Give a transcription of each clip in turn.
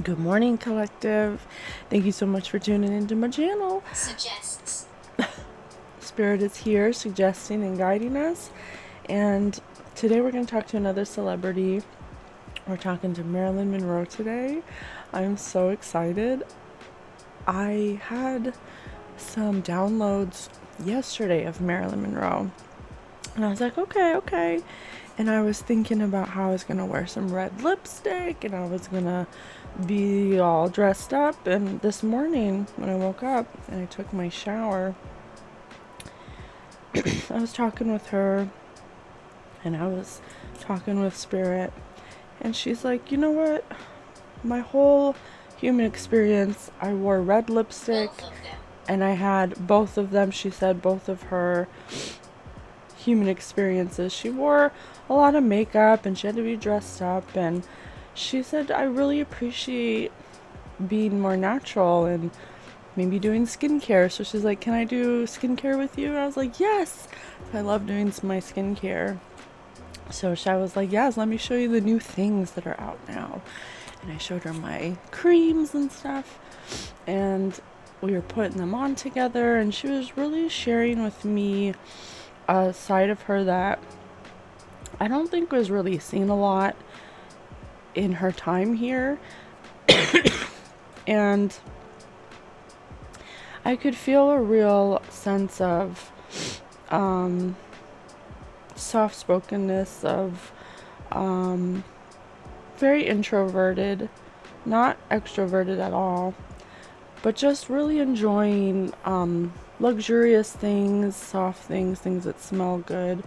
Good morning, collective. Thank you so much for tuning into my channel. Suggests. Spirit is here suggesting and guiding us. And today we're going to talk to another celebrity. We're talking to Marilyn Monroe today. I'm so excited. I had some downloads yesterday of Marilyn Monroe. And I was like, okay. And I was thinking about how I was going to wear some red lipstick and I was going to be all dressed up. And this morning when I woke up and I took my shower, I was talking with her and I was talking with Spirit. And she's like, you know what? My whole human experience, I wore red lipstick Both of them. and I had both of them. She said both of her human experiences. She wore a lot of makeup and she had to be dressed up. And she said, I really appreciate being more natural and maybe doing skincare. So she's like, can I do skincare with you? And I was like, yes. I love doing my skincare. So I was like, yes, let me show you the new things that are out now. And I showed her my creams and stuff. And we were putting them on together. And she was really sharing with me a side of her that I don't think was really seen a lot in her time here. And I could feel a real sense of soft-spokenness, of very introverted, not extroverted at all, but just really enjoying luxurious things, soft things, things that smell good.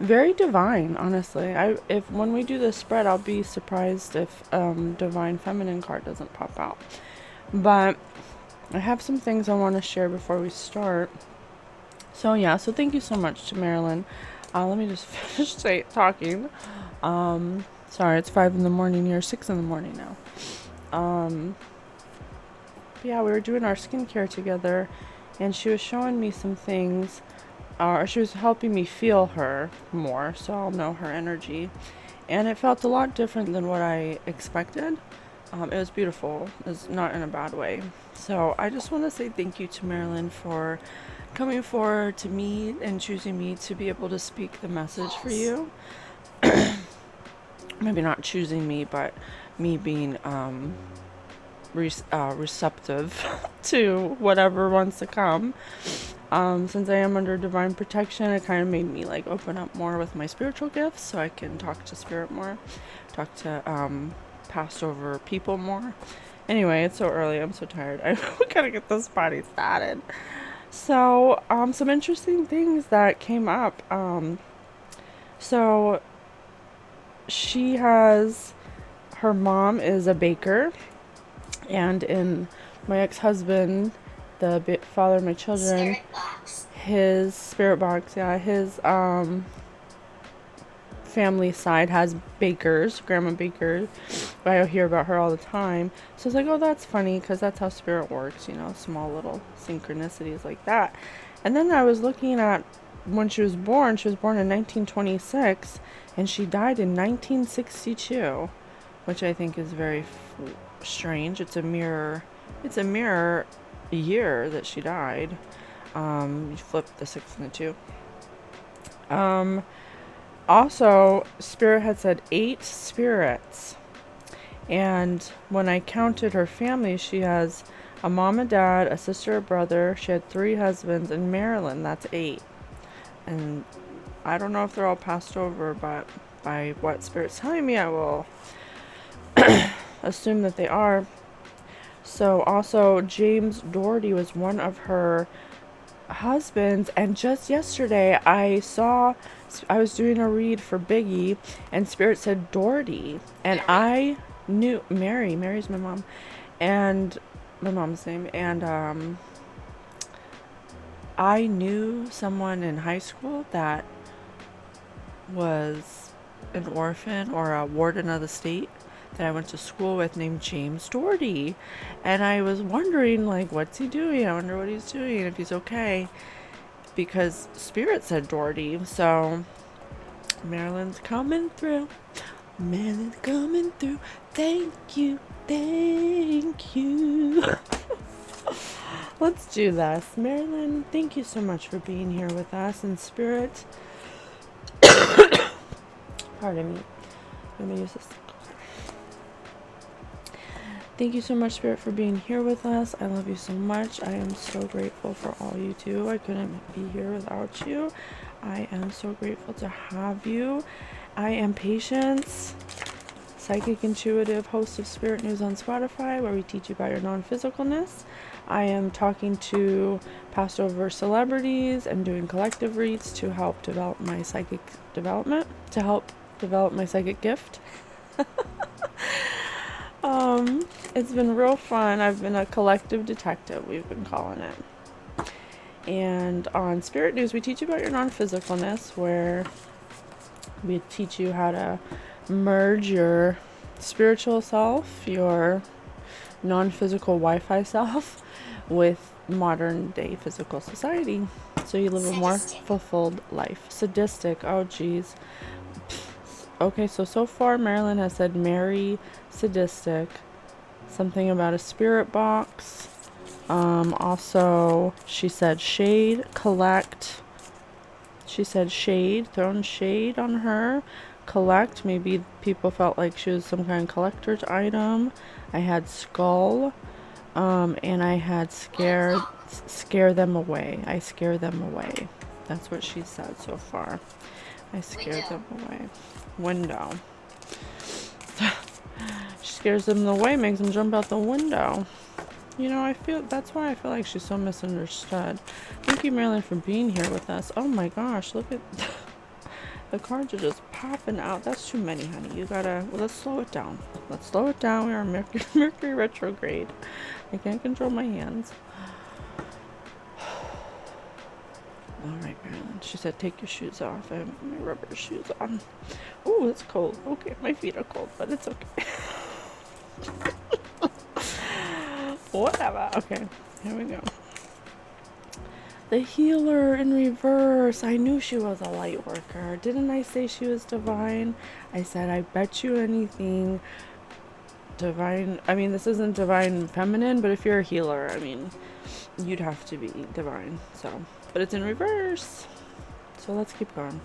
Very divine, honestly. If when we do this spread, I'll be surprised if Divine Feminine card doesn't pop out. But I have some things I want to share before we start. So thank you so much to Marilyn. Let me just finish talking. Sorry, it's 5 in the morning here, 6 in the morning now. We were doing our skincare together, and she was showing me some things, or she was helping me feel her more, so I'll know her energy. And it felt a lot different than what I expected. It was beautiful. It's not in a bad way. So I just want to say thank you to Marilyn for coming forward to me and choosing me to be able to speak the message for you. Maybe not choosing me, but me being receptive to whatever wants to come. Since I am under divine protection, it kind of made me like open up more with my spiritual gifts so I can talk to spirit more, talk to past over people more. Anyway, it's so early. I'm so tired. I gotta get this party started. So, some interesting things that came up. So she has, her mom is a baker, and in my ex-husband, the father of my children, Spirit box. his spirit box, his family side has bakers, grandma baker. I hear about her all the time. So it's like, oh, that's funny because that's how spirit works, small little synchronicities like that. And then I was looking at when she was born. She was born in 1926 and she died in 1962, which I think is very strange. It's a mirror year that she died. You flip the 6 and the 2. Also, Spirit had said 8 spirits. And when I counted her family, she has a mom and dad, a sister, a brother. She had 3 husbands, and Marilyn, that's 8. And I don't know if they're all passed over, but by what Spirit's telling me, I will assume that they are. So also, James Doherty was one of her husbands, and just yesterday I was doing a read for Biggie and Spirit said Doherty, and Mary. I knew Mary's my mom, and my mom's name, and I knew someone in high school that was an orphan or a warden of the state that I went to school with named James Doherty. And I was wondering, like, what's he doing? I wonder what he's doing, if he's okay. Because Spirit said Doherty. So, Marilyn's coming through. Marilyn's coming through. Thank you. Thank you. Let's do this. Marilyn, thank you so much for being here with us in spirit. Pardon me. Let me use this. Thank you so much, Spirit, for being here with us. I love you so much. I am so grateful for all you do. I couldn't be here without you. I am so grateful to have you. I am Patience, psychic intuitive host of Spirit News on Spotify, where we teach you about your non-physicalness. I am talking to past over celebrities and doing collective reads to help develop my psychic development, to help develop my psychic gift. It's been real fun. I've been a collective detective, we've been calling it. And on Spirit News, we teach you about your non-physicalness, where we teach you how to merge your spiritual self, your non-physical Wi-Fi self, with modern day physical society, so you live a more fulfilled life. Sadistic, oh geez. Okay, so far Marilyn has said marry, sadistic, something about a spirit box. Also, she said shade, collect. She said shade, thrown shade on her. Collect, maybe people felt like she was some kind of collector's item. I had skull, and I had scare them away. I scare them away. That's what she said so far. I scare them away. Window. She scares them away, makes them jump out the window. You know, that's why I feel like she's so misunderstood. Thank you, Marilyn, for being here with us. Oh my gosh, look at the cards are just popping out. That's too many, honey. You gotta, well, let's slow it down. Let's slow it down. We are Mercury retrograde. I can't control my hands. All right, Marilyn. She said, take your shoes off. I have my rubber shoes on. Oh, it's cold. Okay, my feet are cold, but it's okay. Whatever. Okay, here we go. The healer in reverse. I knew she was a light worker. Didn't I say she was divine? I said, I bet you anything. Divine. I mean, this isn't divine feminine, but if you're a healer, I mean, you'd have to be divine. So, but it's in reverse. So let's keep going.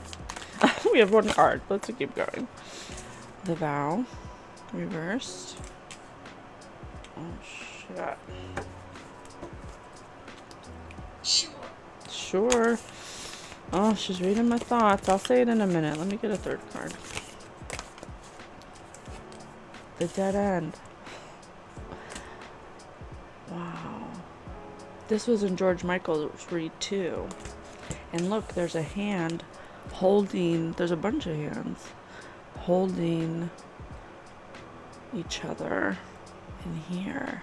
We have one card. Let's keep going. The vow. Reversed. Oh, shit. Sure. Oh, she's reading my thoughts. I'll say it in a minute. Let me get a third card. The dead end. Wow. This was in George Michael's read too. And look, there's a hand holding, there's a bunch of hands holding each other in here.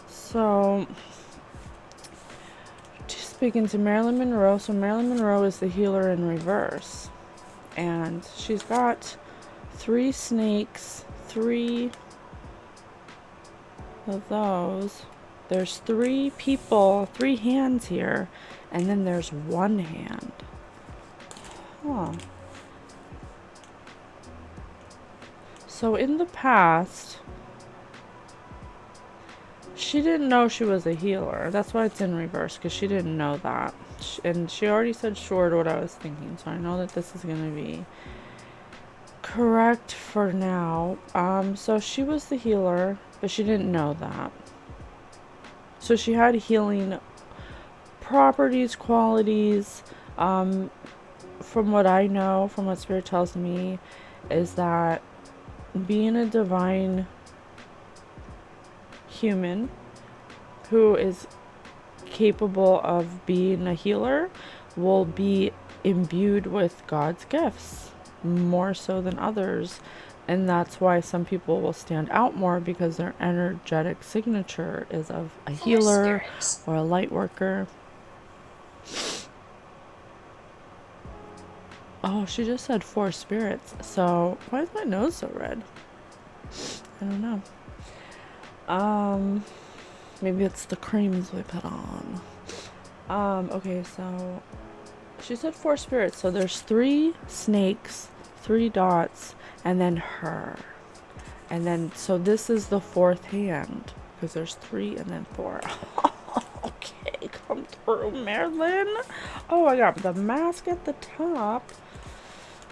So, speaking to Marilyn Monroe. So Marilyn Monroe is the healer in reverse. And she's got 3 snakes, 3 of those. There's 3 people, 3 hands here, and then there's 1 hand. Huh. So in the past, she didn't know she was a healer. That's why it's in reverse, because she didn't know that. And she already said sure to what I was thinking, so I know that this is going to be correct for now. So she was the healer, but she didn't know that. So she had healing properties, qualities. From what I know, from what Spirit tells me, is that being a divine human who is capable of being a healer will be imbued with God's gifts more so than others. And that's why some people will stand out more, because their energetic signature is of a healer or a light worker. Oh, she just said 4 spirits. So why is my nose so red? I don't know. Maybe it's the creams we put on. Okay, so she said 4 spirits. So there's 3 snakes, 3 dots, and then her. And then, so this is the fourth hand, because there's 3 and then 4. Okay, come through, Marilyn. Oh, I got the mask at the top.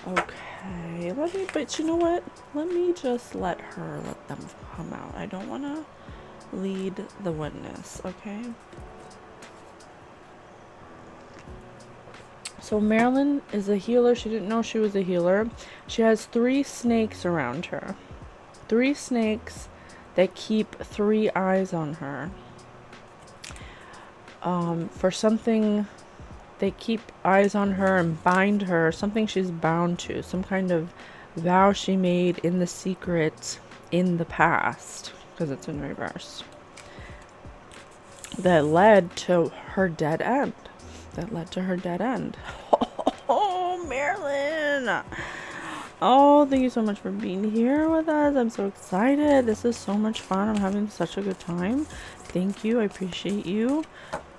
Okay, but you know what? Let me just let them come out. I don't want to lead the witness, okay? So Marilyn is a healer. She didn't know she was a healer. She has 3 snakes around her. 3 snakes that keep 3 eyes on her. For something, they keep eyes on her and bind her, something she's bound to, some kind of vow she made in the secret in the past, because it's in reverse, that led to her dead end. Oh, Marilyn. Oh, thank you so much for being here with us. I'm so excited. This is so much fun. I'm having such a good time. Thank you. I appreciate you.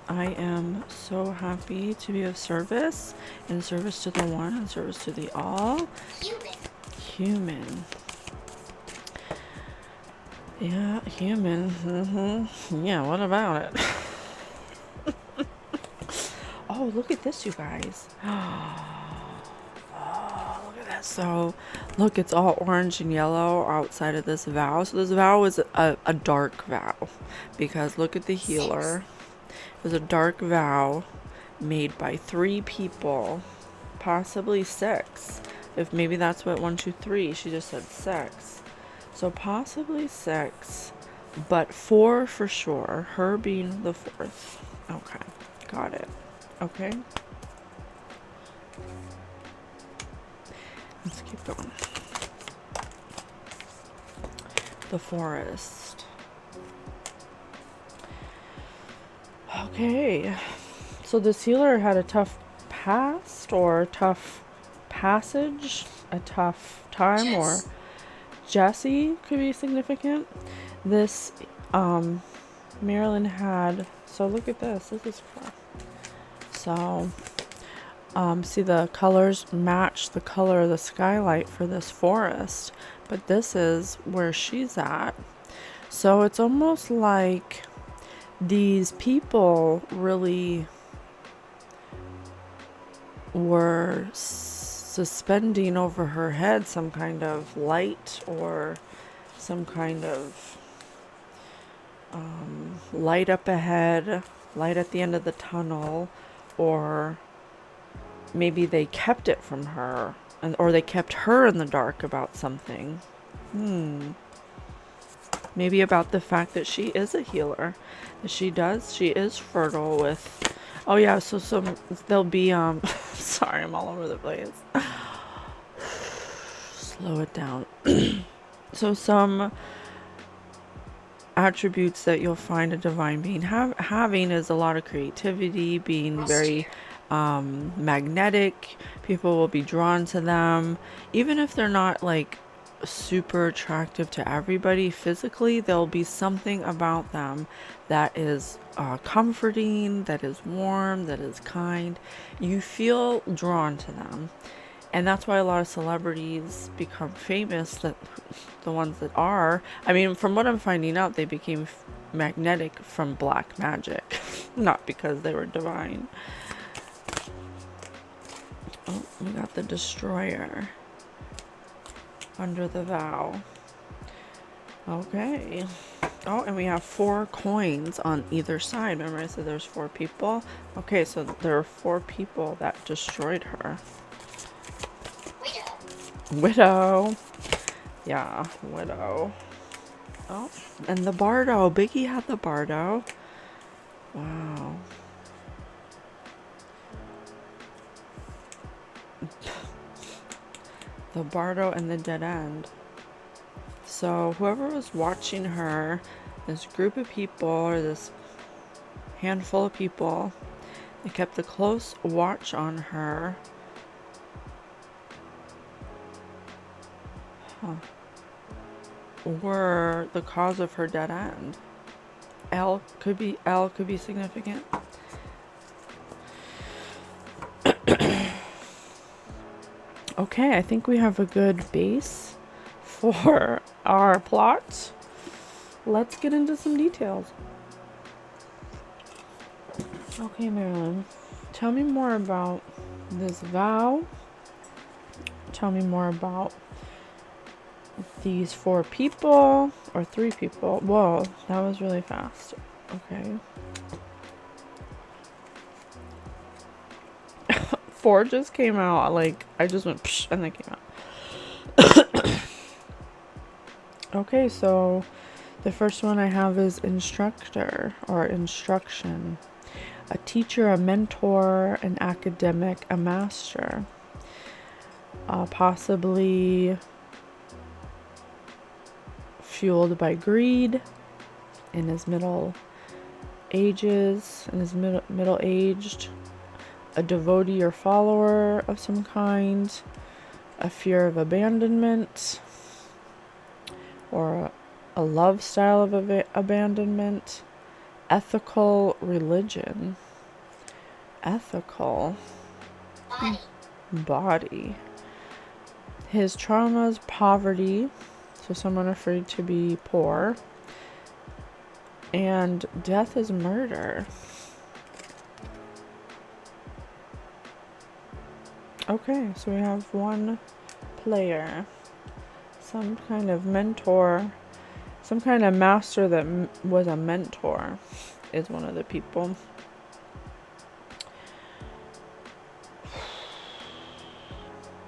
I am so happy to be of service, in service to the one, in service to the all. Human. Yeah, human. Yeah, what about it? Oh, look at this, you guys. So, look, it's all orange and yellow outside of this vow. So this vow is a dark vow, because look at the healer. It was a dark vow made by 3 people, possibly 6. If maybe that's what 1, 2, 3. She just said 6. So possibly 6, but 4 for sure. Her being the 4th. Okay, got it. Okay. Let's keep going. The forest. Okay. So this healer had a tough past, or a tough passage, a tough time, or Jesse could be significant. This Marilyn had, so look at this. This is fun. So see, the colors match the color of the skylight for this forest, but this is where she's at. So it's almost like these people really were suspending over her head some kind of light, or some kind of light up ahead, light at the end of the tunnel, or maybe they kept it from her, or they kept her in the dark about something. Maybe about the fact that she is a healer, that she is fertile with, oh yeah, so there'll be, sorry, I'm all over the place. Slow it down. So some attributes that you'll find a divine being having is a lot of creativity, being very magnetic. People will be drawn to them, even if they're not like super attractive to everybody physically. There'll be something about them that is comforting, that is warm, that is kind. You feel drawn to them, and that's why a lot of celebrities become famous, that the ones that are, I mean, from what I'm finding out, they became magnetic from black magic, not because they were divine. Oh, we got the destroyer under the vow. Okay. Oh, and we have 4 coins on either side. Remember I said there's 4 people? Okay, so there are 4 people that destroyed her. Widow. Yeah, widow. Oh, and the bardo. Biggie had the bardo. Wow. The bardo and the dead end. So whoever was watching her, this group of people, or this handful of people, they kept a close watch on her. Were the cause of her dead end. L could be significant. Okay, I think we have a good base for our plot, let's get into some details. Okay, Marilyn, tell me more about this vow. Tell me more about these 4 people or 3 people. Whoa, that was really fast. Okay. 4 just came out. Like, I just went psh, and they came out. Okay, so the first one I have is instructor or instruction. A teacher, a mentor, an academic, a master. Possibly fueled by greed in his middle aged, a devotee or follower of some kind, a fear of abandonment, or a love style of abandonment, ethical religion, ethical body. His traumas, poverty, so someone afraid to be poor, and death is murder. Okay, so we have one player, some kind of mentor, some kind of master that was a mentor is one of the people.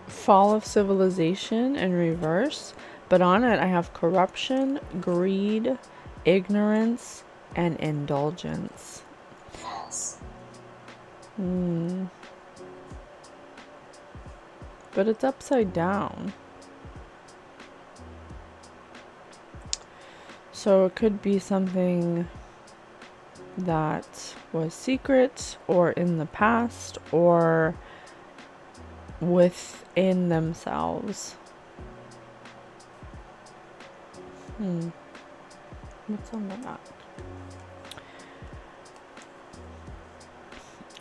Fall of civilization in reverse, but on it I have corruption, greed, ignorance, and indulgence. Yes. But it's upside down. So it could be something that was secret or in the past or within themselves. What's on the back?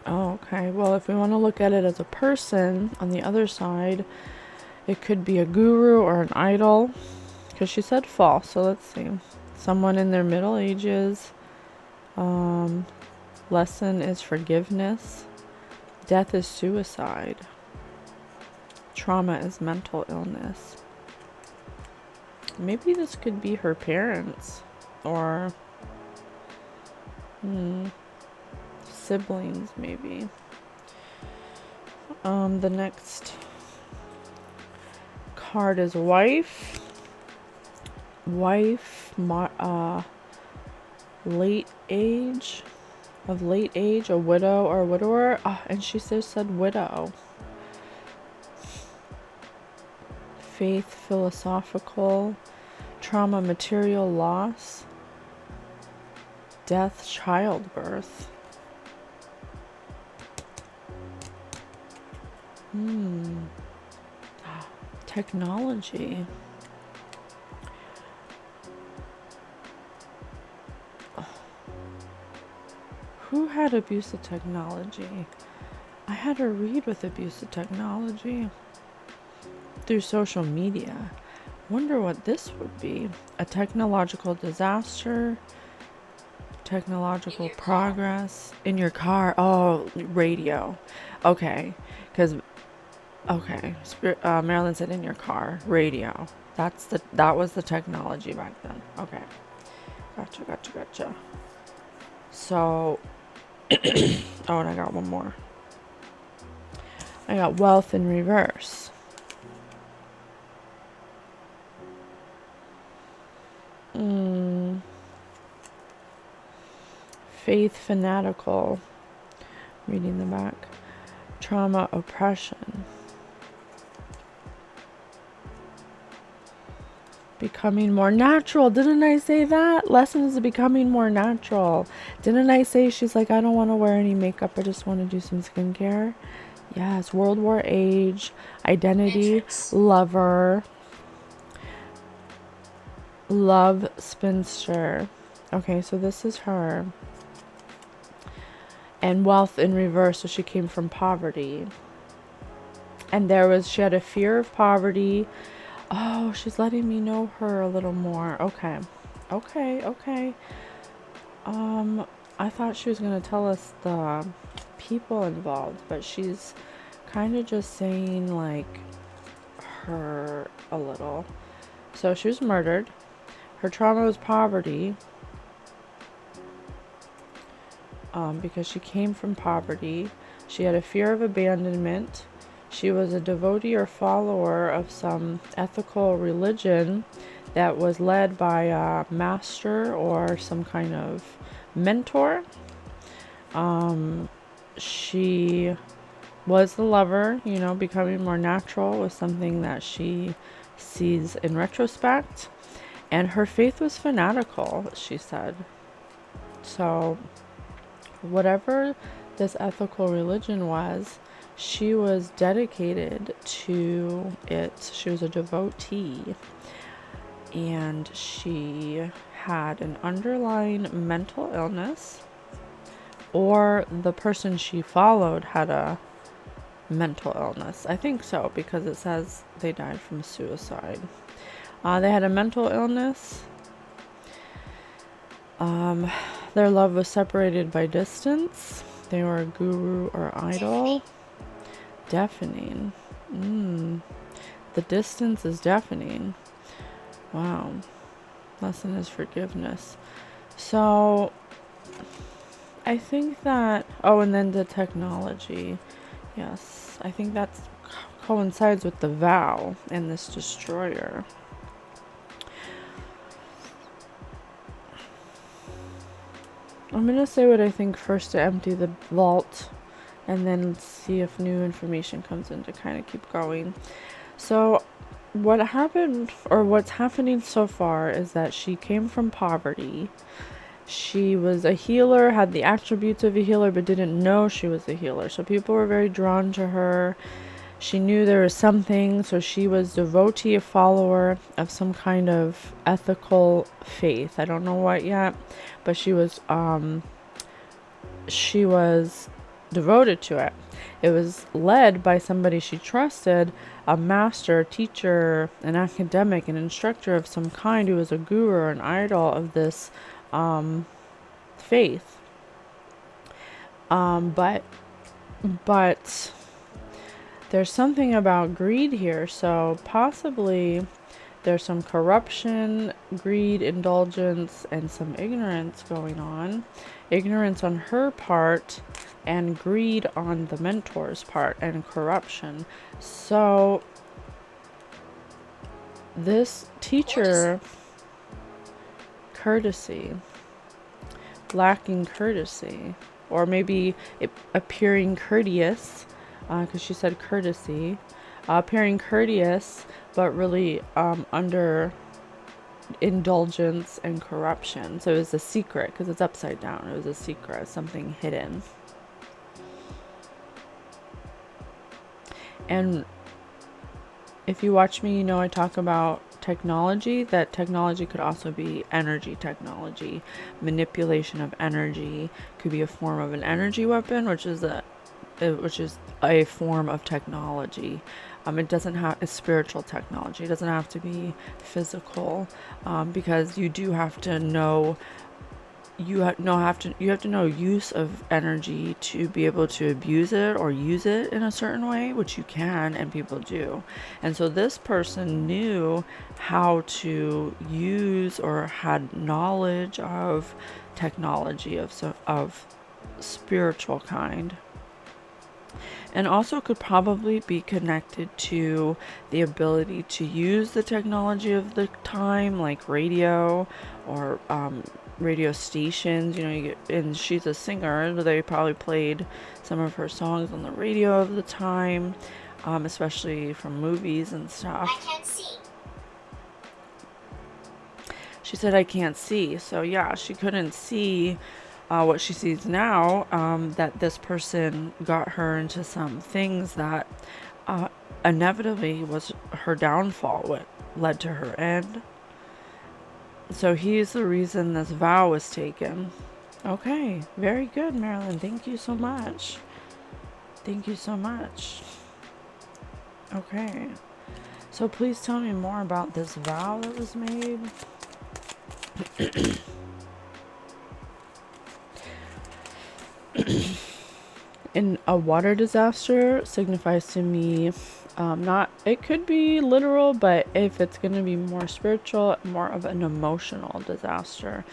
Oh, okay. Well, if we want to look at it as a person, on the other side, it could be a guru or an idol. Because she said fall, so let's see. Someone in their middle ages. Lesson is forgiveness. Death is suicide. Trauma is mental illness. Maybe this could be her parents. Or siblings, maybe. The next card is wife. Late age, a widow or widower. And she said widow. Faith, philosophical, trauma, material loss, death, childbirth. Technology. Who had abusive technology? I had a read with abusive technology through social media. Wonder what this would be. A technological disaster, technological progress in your car. Oh, radio. Okay, because Marilyn said in your car, radio. That was the technology back then. Okay, gotcha. So, oh, and I got one more. I got wealth in reverse. Faith, fanatical. Reading the back. Trauma, oppression. Becoming more natural. Didn't I say that? Lessons of becoming more natural. Didn't I say she's like, I don't want to wear any makeup. I just want to do some skincare. Yes. World War age. Identity. Matrix. Lover. Love, spinster. Okay, so this is her. And wealth in reverse. So she came from poverty. And she had a fear of poverty. Oh, she's letting me know her a little more. Okay. Okay, okay. Um, I thought she was gonna tell us the people involved, but she's kind of just saying like her a little. So she was murdered. Her trauma was poverty, because she came from poverty. She had a fear of abandonment. She was a devotee or follower of some ethical religion that was led by a master or some kind of mentor. She was the lover, becoming more natural was something that she sees in retrospect. And her faith was fanatical, she said. So, whatever this ethical religion was, she was dedicated to it. She was a devotee. And she had an underlying mental illness, or the person she followed had a mental illness. I think so, because it says they died from suicide. They had a mental illness. Their love was separated by distance. They were a guru or idol. Deafening. The distance is deafening. Wow. Lesson is forgiveness. So, I think that... Oh, and then the technology. Yes, I think that coincides with the vow and this destroyer. I'm going to say what I think first to empty the vault, and then see if new information comes in to kind of keep going. So what happened, or what's happening so far, is that she came from poverty. She was a healer, had the attributes of a healer, but didn't know she was a healer. So people were very drawn to her. She knew there was something, so she was devotee, a follower of some kind of ethical faith. I don't know what yet, but she was devoted to it. It was led by somebody she trusted, a master, teacher, an academic, an instructor of some kind who was a guru or an idol of this faith. But there's something about greed here, so possibly there's some corruption, greed, indulgence, and some ignorance going on. Ignorance on her part, and greed on the mentor's part, and corruption. So this teacher, courtesy, lacking courtesy, or maybe appearing courteous, because she said courtesy, appearing courteous, but really under indulgence and corruption. So it was a secret, because it's upside down. It was a secret, something hidden. And if you watch me, you know I talk about technology. That technology could also be energy technology. Manipulation of energy could be a form of an energy weapon, which is a form of technology. It doesn't have a spiritual technology. It doesn't have to be physical, because you do have to know. You have to know use of energy to be able to abuse it or use it in a certain way, which you can, and people do. And so this person knew how to use, or had knowledge of technology of spiritual kind. And also could probably be connected to the ability to use the technology of the time, like radio or radio stations. And she's a singer. They probably played some of her songs on the radio of the time, especially from movies and stuff. I can't see. She said, I can't see. So yeah, she couldn't see what she sees now, that this person got her into some things that inevitably was her downfall, what led to her end. So he's the reason this vow was taken. Okay, very good, Marilyn. Thank you so much. Thank you so much. Okay. So please tell me more about this vow that was made. In a water disaster signifies to me, not, it could be literal, but if it's going to be more spiritual, more of an emotional disaster.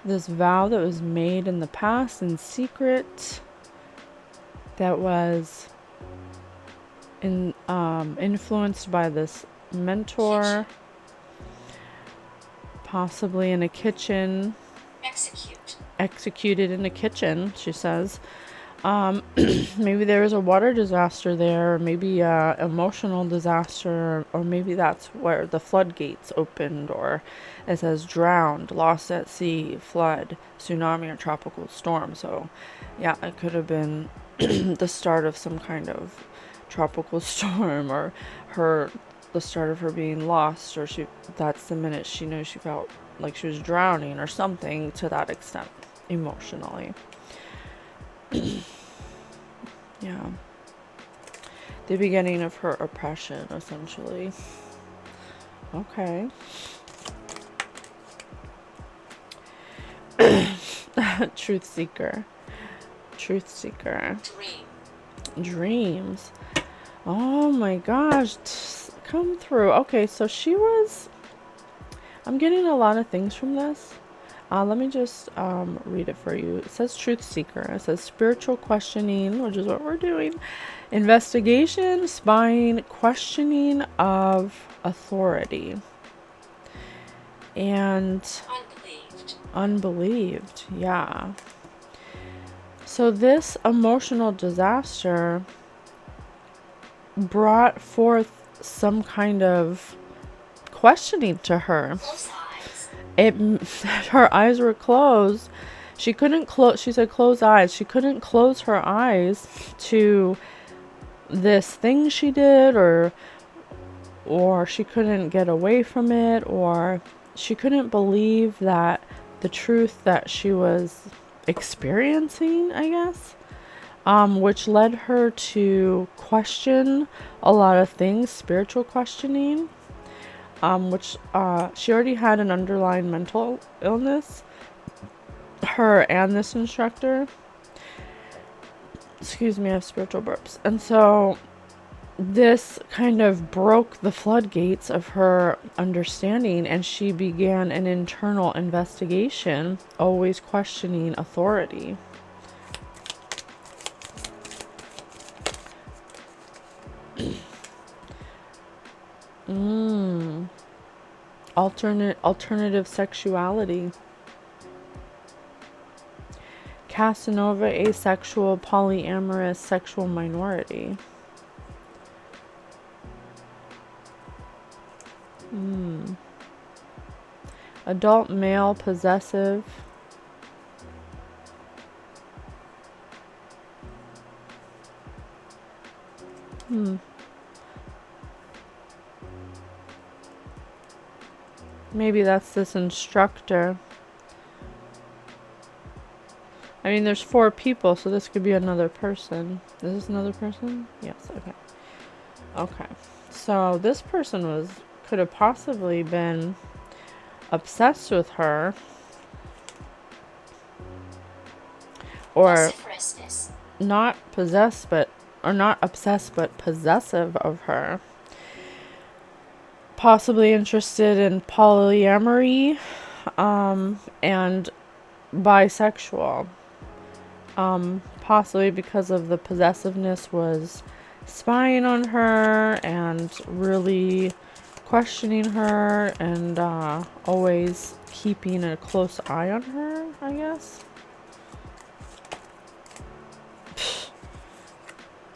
This vow that was made in the past in secret, that was influenced by this mentor, possibly in a kitchen, executed in a kitchen, she says. Maybe there was a water disaster there, or maybe a emotional disaster, or maybe that's where the floodgates opened, or it says drowned, lost at sea, flood, tsunami, or tropical storm. So yeah, it could have been the start of some kind of tropical storm, or the start of her being lost, or that's the minute she knew she felt like she was drowning, or something to that extent emotionally. Yeah. The beginning of her oppression, essentially. Okay. Truth seeker. Truth seeker. Dreams. Oh my gosh. Come through. Okay, so she was... I'm getting a lot of things from this. Let me just read it for you. It says truth seeker. It says spiritual questioning, which is what we're doing. Investigation, spying, questioning of authority. And unbelieved. Yeah. So this emotional disaster brought forth some kind of questioning to her. Her eyes were closed. She couldn't close. She said close eyes. She couldn't close her eyes to this thing she did, or she couldn't get away from it, or she couldn't believe that the truth that she was experiencing, I guess, which led her to question a lot of things, spiritual questioning. Which she already had an underlying mental illness, her and this instructor. Excuse me, I have spiritual burps. And so this kind of broke the floodgates of her understanding, and she began an internal investigation, always questioning authority. Alternative sexuality. Casanova, asexual, polyamorous, sexual minority. Adult male, possessive. Maybe that's this instructor. I mean, there's 4 people, so this could be another person. Is this another person? Yes, okay. Okay. So this person could have possibly been obsessed with her. Or not possessed, or not obsessed, but possessive of her. Possibly interested in polyamory, and bisexual. Possibly because of the possessiveness, was spying on her and really questioning her, and always keeping a close eye on her, I guess.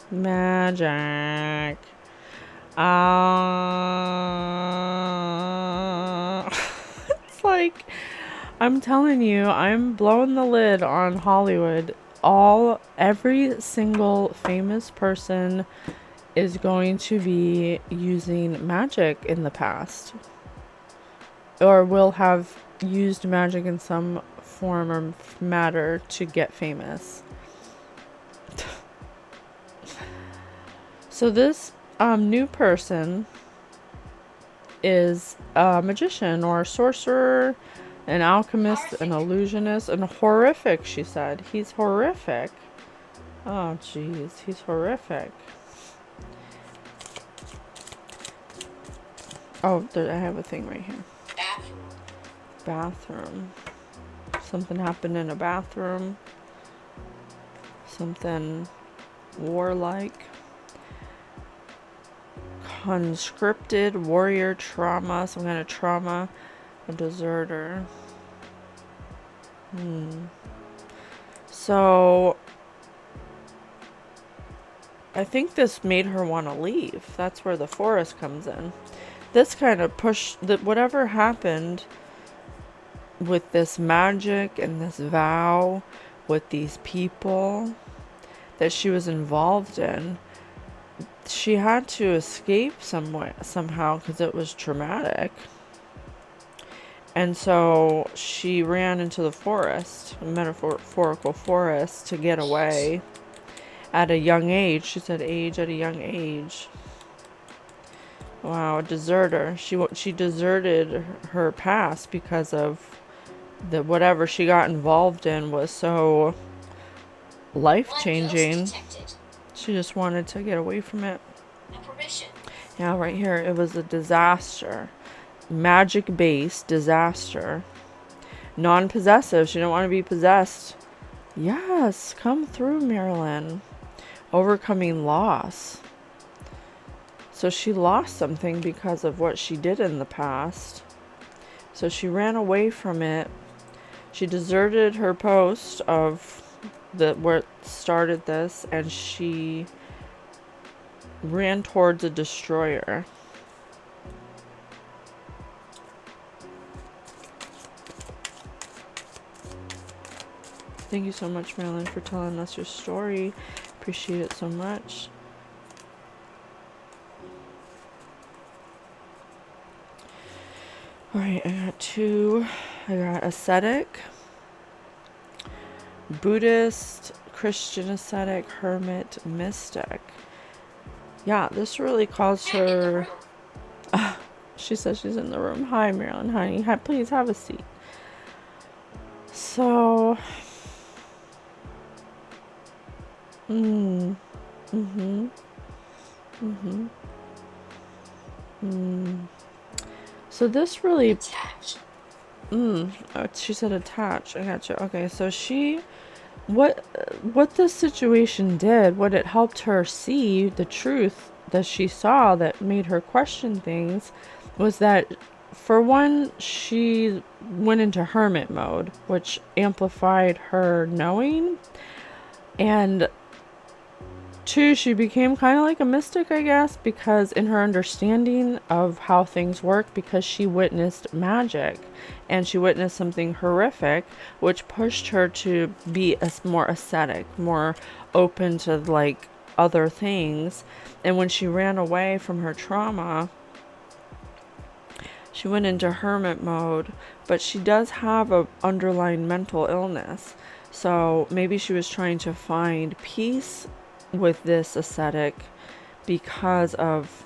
Magic. It's like, I'm telling you, I'm blowing the lid on Hollywood. Every single famous person is going to be using magic in the past, or will have used magic in some form or matter to get famous. So this new person is a magician or a sorcerer, an alchemist, an illusionist, and horrific, she said. He's horrific. Oh, jeez, he's horrific. Oh, I have a thing right here. Bathroom. Something happened in a bathroom. Something warlike. Conscripted warrior trauma. Some kind of trauma. A deserter. So I think this made her want to leave. That's where the forest comes in. This kind of pushed that whatever happened with this magic and this vow with these people that she was involved in, she had to escape somehow because it was traumatic. And so she ran into the forest, a metaphorical forest, to get away at a young age. She said age, at a young age. Wow, a deserter. She deserted her past because of the whatever she got involved in was so life-changing. She just wanted to get away from it. Yeah, right here. It was a disaster. Magic-based disaster. Non-possessive. She didn't want to be possessed. Yes, come through, Marilyn. Overcoming loss. So she lost something because of what she did in the past. So she ran away from it. She deserted her post of where it started this, and she ran towards a destroyer. Thank you so much, Marilyn, for telling us your story. Appreciate it so much. Alright, I got two. I got ascetic, Buddhist, Christian ascetic, hermit, mystic. Yeah, this really calls her... she says she's in the room. Hi, Marilyn, honey. Hi, please have a seat. So... So this really... Attach. Oh, she said attach. I gotcha. Okay, so she... What this situation did, what it helped her see, the truth that she saw that made her question things, was that, for one, she went into hermit mode, which amplified her knowing, and two, she became kind of like a mystic, I guess, because in her understanding of how things work, because she witnessed magic and she witnessed something horrific, which pushed her to be more ascetic, more open to like other things. And when she ran away from her trauma, she went into hermit mode, but she does have a underlying mental illness. So maybe she was trying to find peace with this ascetic because of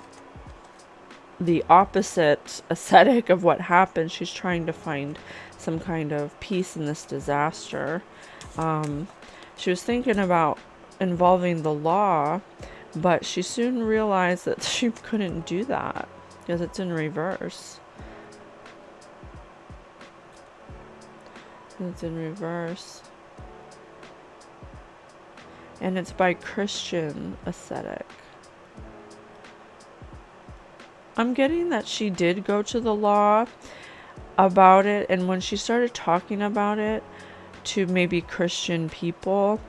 the opposite ascetic of what happened. She's trying to find some kind of peace in this disaster. She was thinking about involving the law, but she soon realized that she couldn't do that because it's in reverse. It's in reverse. And it's by Christian ascetic. I'm getting that she did go to the law about it, and when she started talking about it to maybe Christian people,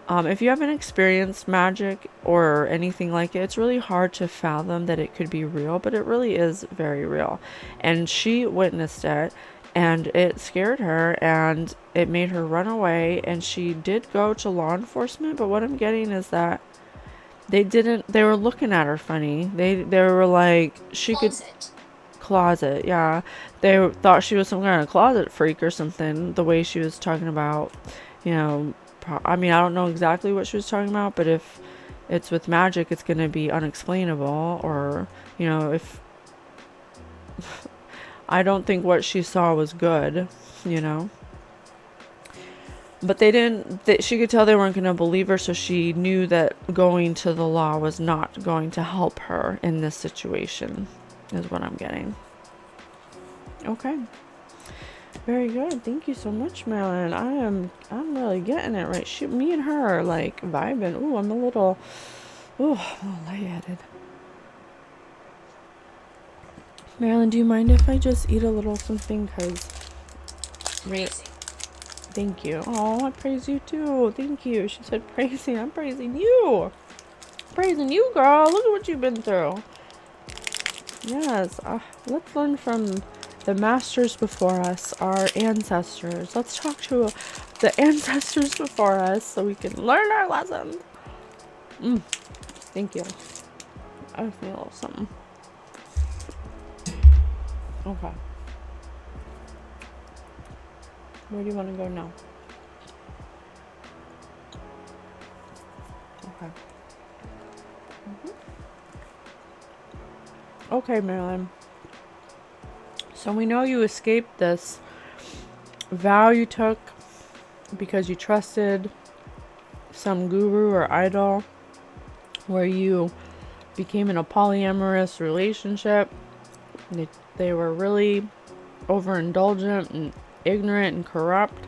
if you haven't experienced magic or anything like it, it's really hard to fathom that it could be real, but it really is very real. And she witnessed it, and it scared her, and it made her run away, and she did go to law enforcement, but what I'm getting is that they were looking at her funny. They were like, she closet, yeah. They thought she was some kind of closet freak or something, the way she was talking about, I mean, I don't know exactly what she was talking about, but if it's with magic, it's going to be unexplainable, or, if I don't think what she saw was good, you know. But she could tell they weren't going to believe her, so she knew that going to the law was not going to help her in this situation, is what I'm getting. Okay. Very good. Thank you so much, Marilyn. I'm really getting it right. Me and her are like vibing. I'm a little lightheaded. Marilyn, do you mind if I just eat a little something? Thank you. Oh, I praise you too. Thank you. She said praising. I'm praising you. Praising you, girl. Look at what you've been through. Yes. Let's learn from the masters before us, our ancestors. Let's talk to the ancestors before us so we can learn our lessons. Thank you. I feel a little something. Okay. Where do you want to go now? Okay. Okay, Marilyn. So we know you escaped this vow you took because you trusted some guru or idol, where you became in a polyamorous relationship. They were really overindulgent and ignorant and corrupt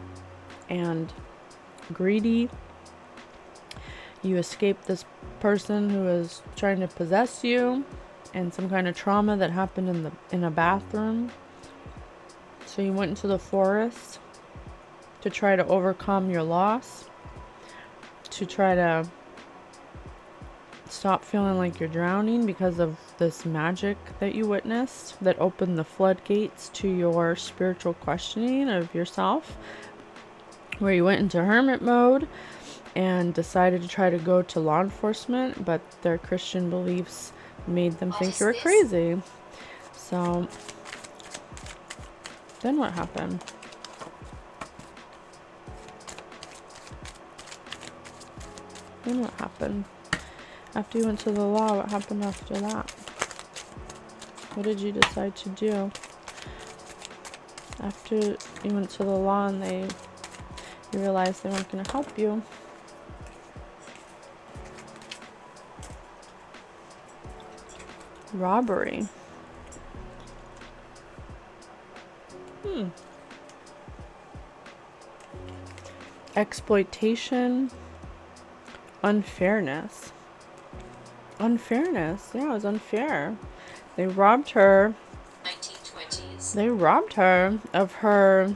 and greedy. You escaped this person who was trying to possess you and some kind of trauma that happened in a bathroom. So you went into the forest to try to overcome your loss, to try to stop feeling like you're drowning because of this magic that you witnessed that opened the floodgates to your spiritual questioning of yourself, where you went into hermit mode and decided to try to go to law enforcement, but their Christian beliefs made them think you were crazy. So then what happened? After you went to the law, what happened after that? What did you decide to do? After you went to the law and you realized they weren't going to help you. Robbery. Exploitation. Unfairness. Yeah, it was unfair. They robbed her. 1920s. They robbed her of her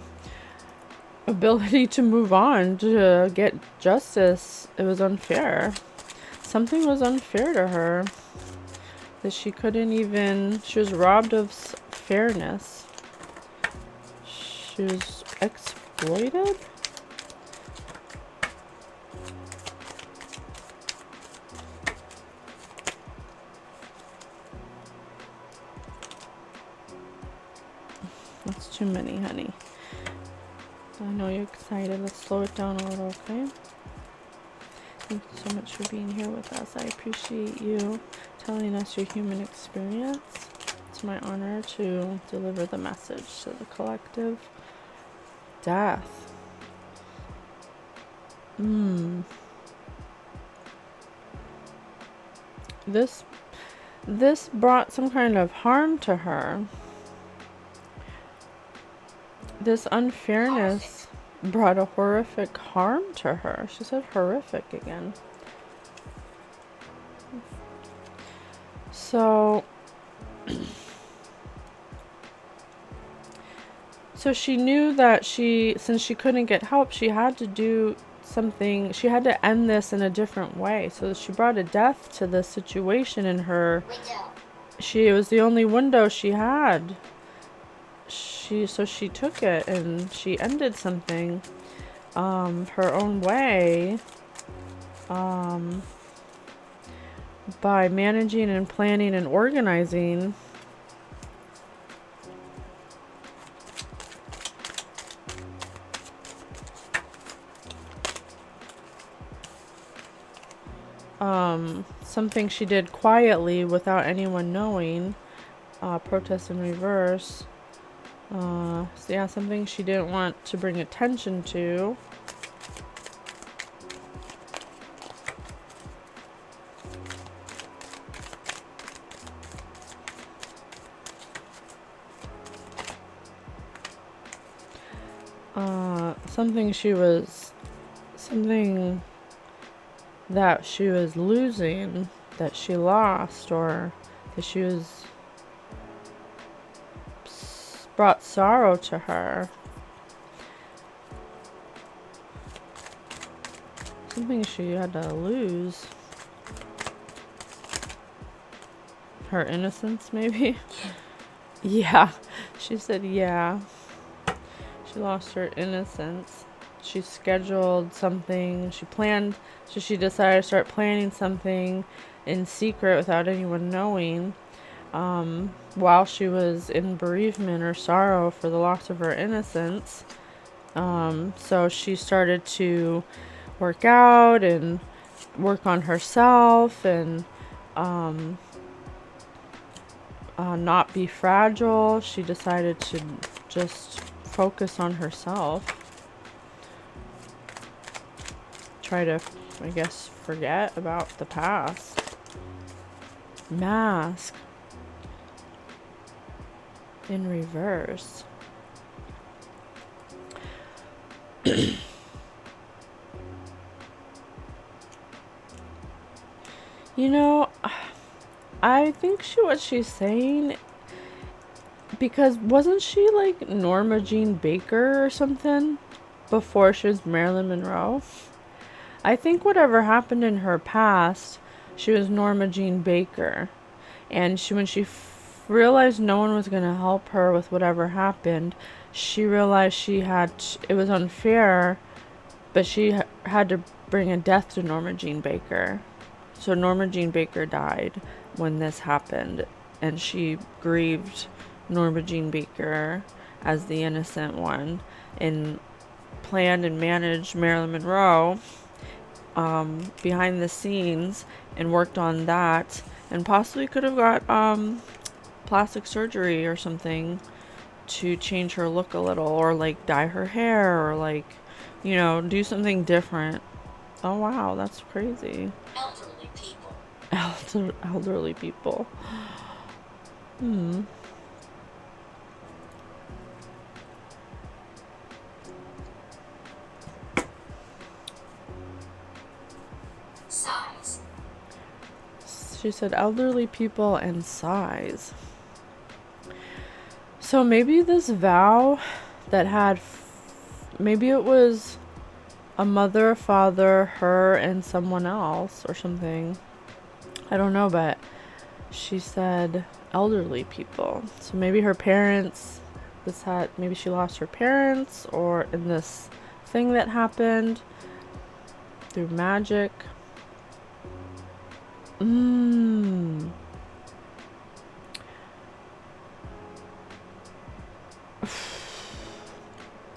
ability to move on, to get justice. It was unfair. Something was unfair to her. That she was robbed of fairness. She was exploited? That's too many, honey. I know you're excited. Let's slow it down a little, okay? Thank you so much for being here with us. I appreciate you telling us your human experience. It's my honor to deliver the message to the collective. Death. This brought some kind of harm to her. This unfairness brought a horrific harm to her. She said horrific again. So she knew that since she couldn't get help, she had to do something. She had to end this in a different way. So she brought a death to the situation in her. It was the only window she had. So she took it and she ended something her own way, by managing and planning and organizing something she did quietly without anyone knowing, protest in reverse. So yeah, something she didn't want to bring attention to. Something that she was losing, that she lost, or that she was brought sorrow to her. Something she had to lose. Her innocence, maybe? Yeah, she said yeah. She lost her innocence. She scheduled something, so she decided to start planning something in secret without anyone knowing, while she was in bereavement or sorrow for the loss of her innocence. So she started to work out and work on herself and not be fragile. She decided to just focus on herself. Try to, I guess, forget about the past. Mask in reverse. You know, I think what she's saying, because wasn't she like Norma Jean Baker or something before she was Marilyn Monroe? I think whatever happened in her past, she was Norma Jean Baker. And when she realized no one was going to help her with whatever happened, she realized it was unfair, but she had to bring a death to Norma Jean Baker. So Norma Jean Baker died when this happened, and she grieved Norma Jean Baker as the innocent one, and planned and managed Marilyn Monroe behind the scenes and worked on that, and possibly could have got plastic surgery or something to change her look a little, or like dye her hair, or like, you know, do something different. Oh wow, that's crazy. Elderly people. Elderly people. Size. She said elderly people and size. So maybe this vow that had, maybe it was a mother, a father, her, and someone else or something. I don't know, but she said elderly people. So maybe her parents, maybe she lost her parents, or in this thing that happened through magic.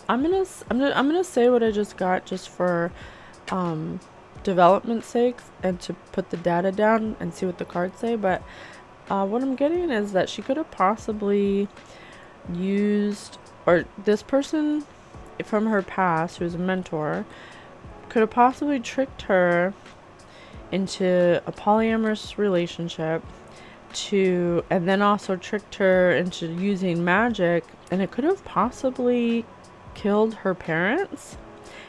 I'm gonna say what I just got, just for development's sake, and to put the data down and see what the cards say. But what I'm getting is that she could have possibly used, or this person from her past, who's a mentor, could have possibly tricked her into a polyamorous relationship, and then also tricked her into using magic, and it could have possibly killed her parents,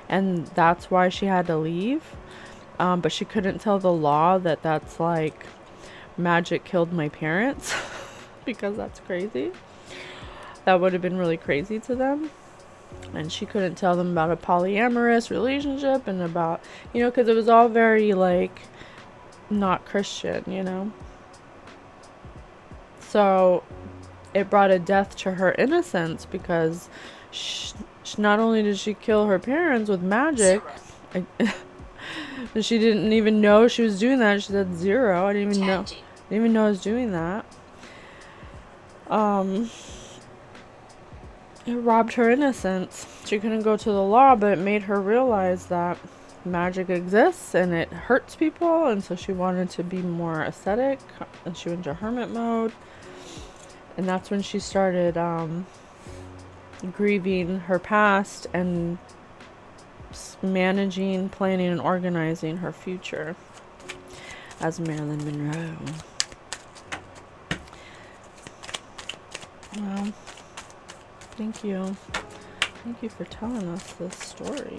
and that's why she had to leave. But she couldn't tell the law that that's like, magic killed my parents, because that's crazy. That would have been really crazy to them. And she couldn't tell them about a polyamorous relationship, and about, you know, because it was all very like not Christian, you know. So it brought a death to her innocence, because not only did she kill her parents with magic, she didn't even know she was doing that. She said 0. I didn't even know I was doing that. It robbed her innocence. She couldn't go to the law, but it made her realize that magic exists and it hurts people, and so she wanted to be more ascetic, and she went into hermit mode. And that's when she started grieving her past and managing, planning, and organizing her future as Marilyn Monroe. Well, thank you. Thank you for telling us this story.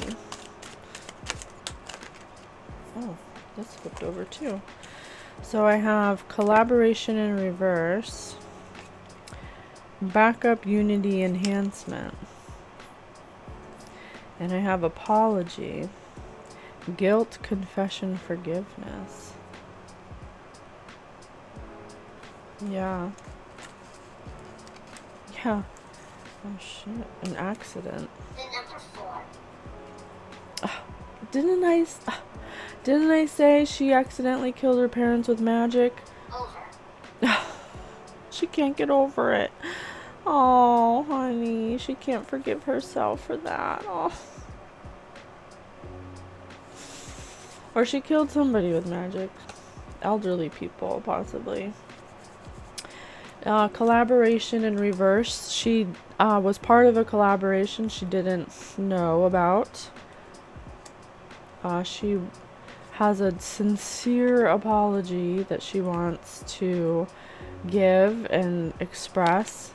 Oh, that's flipped over too. So I have collaboration in reverse, backup unity enhancement, and I have apology, guilt, confession, forgiveness. Yeah. Yeah. Oh shit. An accident. The number 4. Didn't I say she accidentally killed her parents with magic? Over. She can't get over it. Oh, honey, she can't forgive herself for that. Oh. Or she killed somebody with magic. Elderly people, possibly. Collaboration in reverse. She was part of a collaboration she didn't know about. She has a sincere apology that she wants to give and express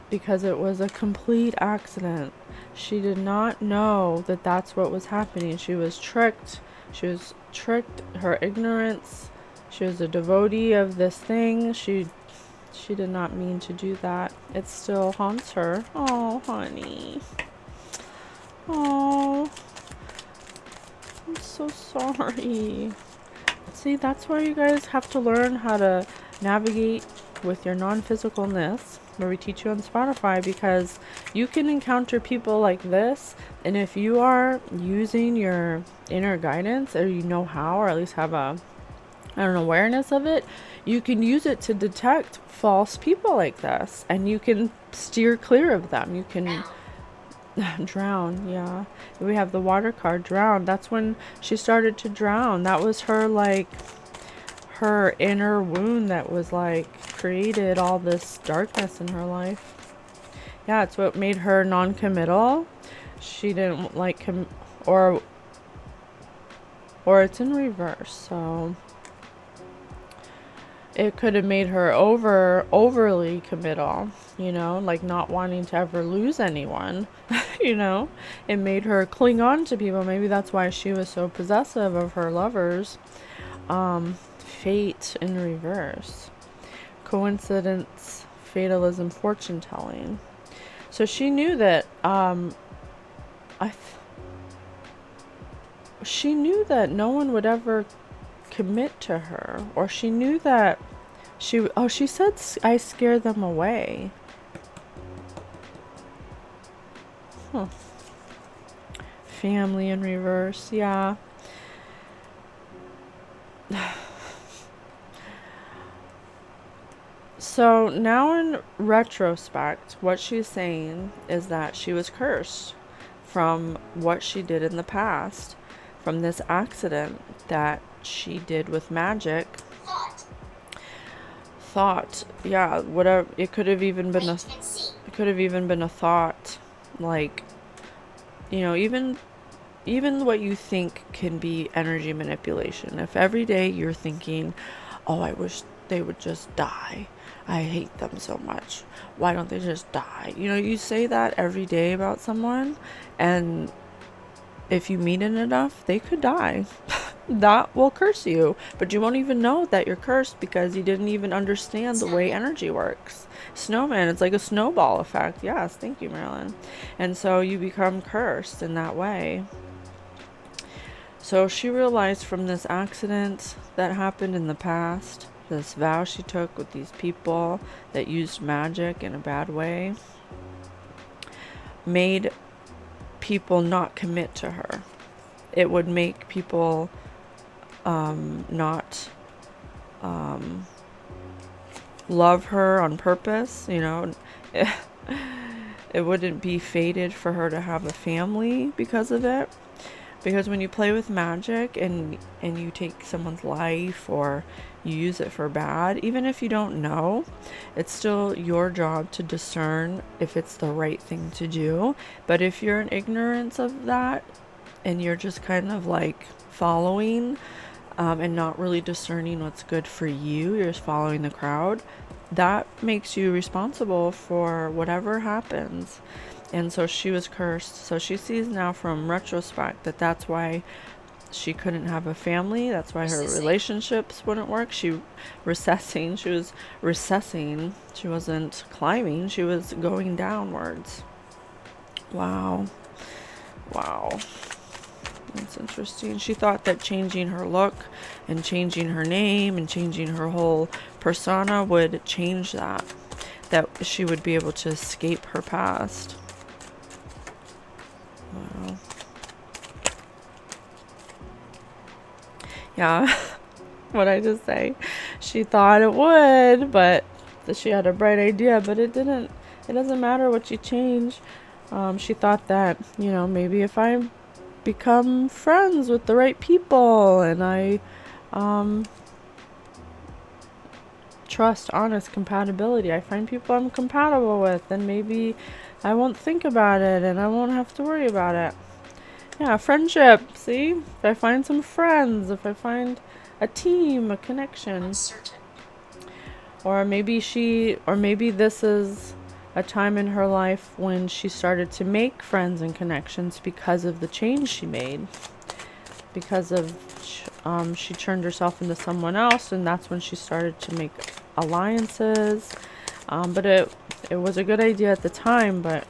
because it was a complete accident. She did not know that that's what was happening. She was tricked. Her ignorance. She was a devotee of this thing. She did not mean to do that. It still haunts her. Oh, honey. Oh, I'm so sorry. See, that's why you guys have to learn how to navigate with your non-physicalness, where we teach you on Spotify, because you can encounter people like this, and if you are using your inner guidance, or you know how, or at least have an awareness of it, you can use it to detect false people like this, and you can steer clear of them. You can drown. Yeah, we have the water card, drown. That's when she started to drown. That was her, like, her inner wound that was like created all this darkness in her life. Yeah, it's what made her non-committal. She didn't like or it's in reverse, so it could have made her overly committal, you know, like not wanting to ever lose anyone. You know, it made her cling on to people. Maybe that's why she was so possessive of her lovers. Fate in reverse, coincidence, fatalism, fortune telling. So she knew that she knew that no one would ever commit to her, or she knew that she said I scare them away. Huh. Family in reverse, yeah. So now in retrospect, what she's saying is that she was cursed from what she did in the past, from this accident that she did with magic. Thought, yeah, whatever. It could have even been a thought, like, you know, even what you think can be energy manipulation. If every day you're thinking, oh, I wish they would just die. I hate them so much. Why don't they just die? You know, you say that every day about someone, and if you mean it enough, they could die. That will curse you, but you won't even know that you're cursed because you didn't even understand the way energy works. Snowman, it's like a snowball effect. Yes, thank you, Marilyn. And so you become cursed in that way. So she realized from this accident that happened in the past, this vow she took with these people that used magic in a bad way, made people not commit to her. It would make people not love her on purpose, you know. It wouldn't be fated for her to have a family because of it. Because when you play with magic and you take someone's life or you use it for bad, even if you don't know, it's still your job to discern if it's the right thing to do. But if you're in ignorance of that and you're just kind of like following and not really discerning what's good for you, you're just following the crowd, that makes you responsible for whatever happens. And so she was cursed. So she sees now from retrospect that that's why she couldn't have a family. That's why her relationships wouldn't work. She was recessing. She wasn't climbing. She was going downwards. Wow. That's interesting. She thought that changing her look and changing her name and changing her whole persona would change that. That she would be able to escape her past. Wow. Yeah. What'd I just say? She thought it would, but she had a bright idea, but it didn't. It doesn't matter what you change. She thought that, maybe if I become friends with the right people and I trust, honest compatibility, I find people I'm compatible with, then maybe I won't think about it and I won't have to worry about it. Yeah, friendship. See? If I find some friends, if I find a team, a connection. Uncertain. Or maybe this is a time in her life when she started to make friends and connections because of the change she made. Because of she turned herself into someone else, and that's when she started to make alliances. But it was a good idea at the time, but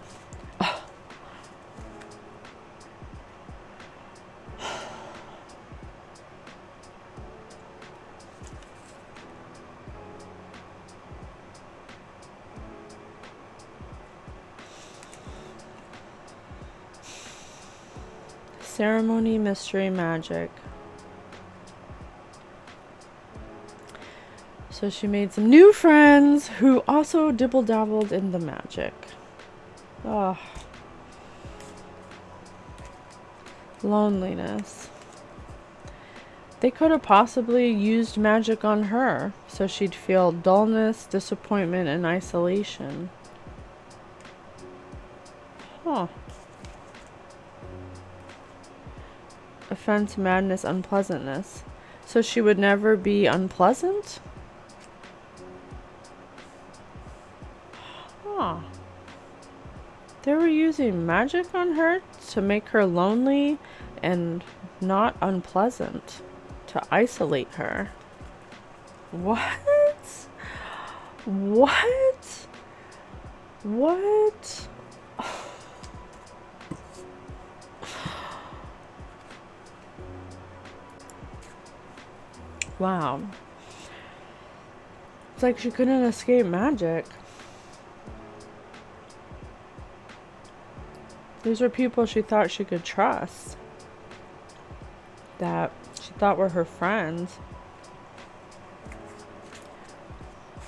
ceremony, mystery, magic. So she made some new friends who also dibble-dabbled in the magic. Oh. Loneliness. They could have possibly used magic on her, so she'd feel dullness, disappointment, and isolation. Huh. Offense, madness, unpleasantness. So she would never be unpleasant? Huh. They were using magic on her to make her lonely and not unpleasant, to isolate her. What? Wow. It's like she couldn't escape magic. These were people she thought she could trust, that she thought were her friends.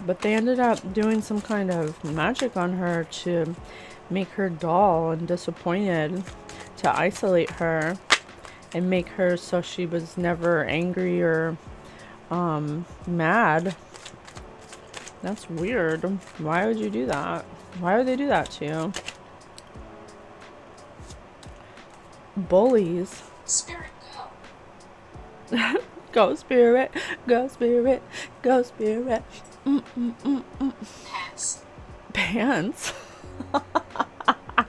But they ended up doing some kind of magic on her to make her dull and disappointed, to isolate her and make her so she was never angry or mad. That's weird. Why would you do that? Why would they do that to you? Bullies. Spirit go. Go spirit, go spirit, go spirit. Pants. Pants?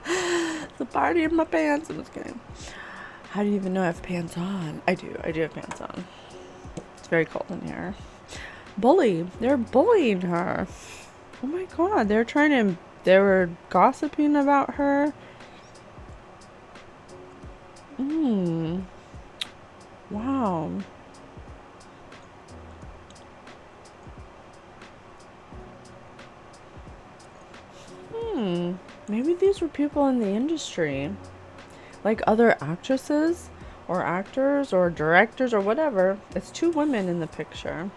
It's a party in my pants. I'm just kidding. How do you even know I have pants on? I do have pants on. It's very cold in here. Bully. They're bullying her. Oh my god. They were gossiping about her. Wow. Maybe these were people in the industry. Like other actresses or actors or directors or whatever. It's two women in the picture.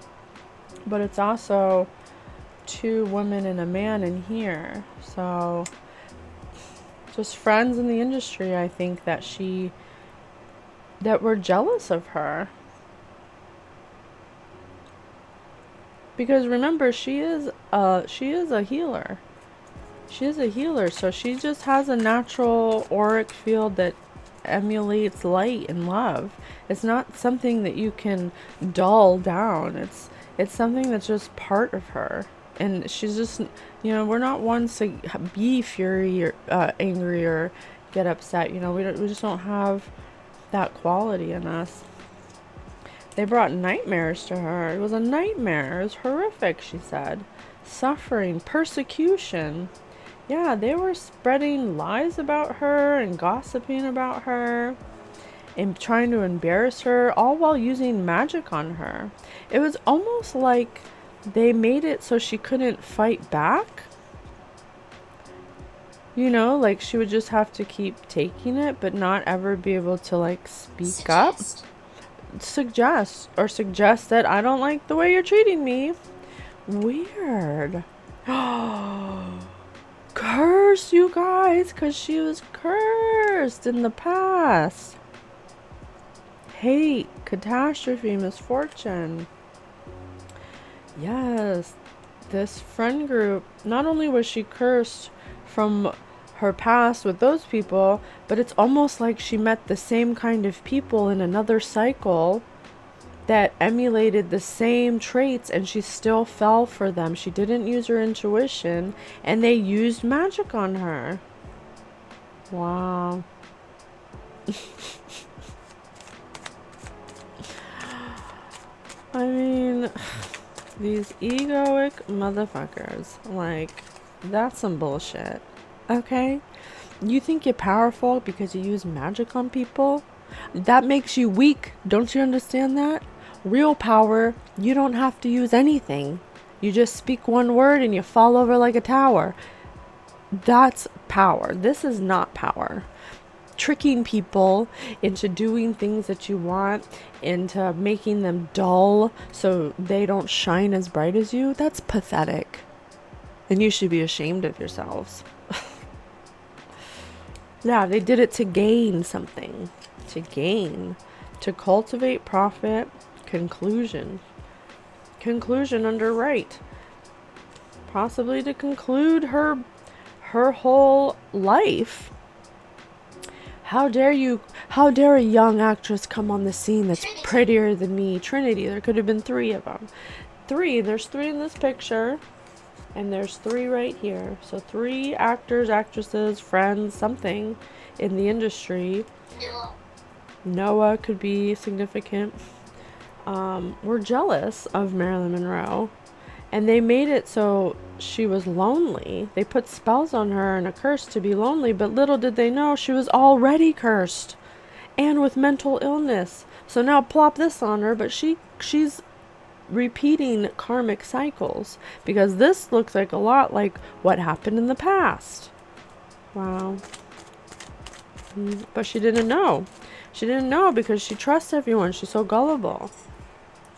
But it's also two women and a man in here. So just friends in the industry, I think, that she that were jealous of her. Because remember, she is a healer. She is a healer, so she just has a natural auric field that emulates light and love. It's not something that you can dull down. It's something that's just part of her. And she's just, we're not ones to be fury or angry or get upset. We just don't have that quality in us. They brought nightmares to her. It was a nightmare. It was horrific, she said. Suffering, persecution. Yeah, they were spreading lies about her and gossiping about her and trying to embarrass her, all while using magic on her. It was almost like they made it so she couldn't fight back. Like she would just have to keep taking it, but not ever be able to, like, speak up. Suggest that I don't like the way you're treating me. Weird. Curse, you guys, because she was cursed in the past. Hate, catastrophe, misfortune. Yes, this friend group, not only was she cursed from her past with those people, but it's almost like she met the same kind of people in another cycle that emulated the same traits, and she still fell for them. She didn't use her intuition, and they used magic on her. Wow. I mean, these egoic motherfuckers, like, that's some bullshit. Okay? You think you're powerful because you use magic on people? That makes you weak. Don't you understand that? Real power, you don't have to use anything. You just speak one word and you fall over like a tower. That's power. This is not power. Tricking people into doing things that you want, into making them dull so they don't shine as bright as you, that's pathetic. And you should be ashamed of yourselves. Yeah, they did it to gain something. To cultivate profit. Conclusion under right, possibly to conclude her whole life. How dare a young actress come on the scene that's prettier than me? Trinity. There could have been 3 of them. There's 3 in this picture, and there's 3 right here. So 3 actors, actresses, friends, something in the industry. Noah could be significant. Were jealous of Marilyn Monroe, and they made it so she was lonely. They put spells on her and a curse to be lonely, but little did they know she was already cursed and with mental illness. So now plop this on her, but she's repeating karmic cycles, because this looks like a lot like what happened in the past. Wow. But she didn't know. She didn't know because she trusts everyone. She's so gullible.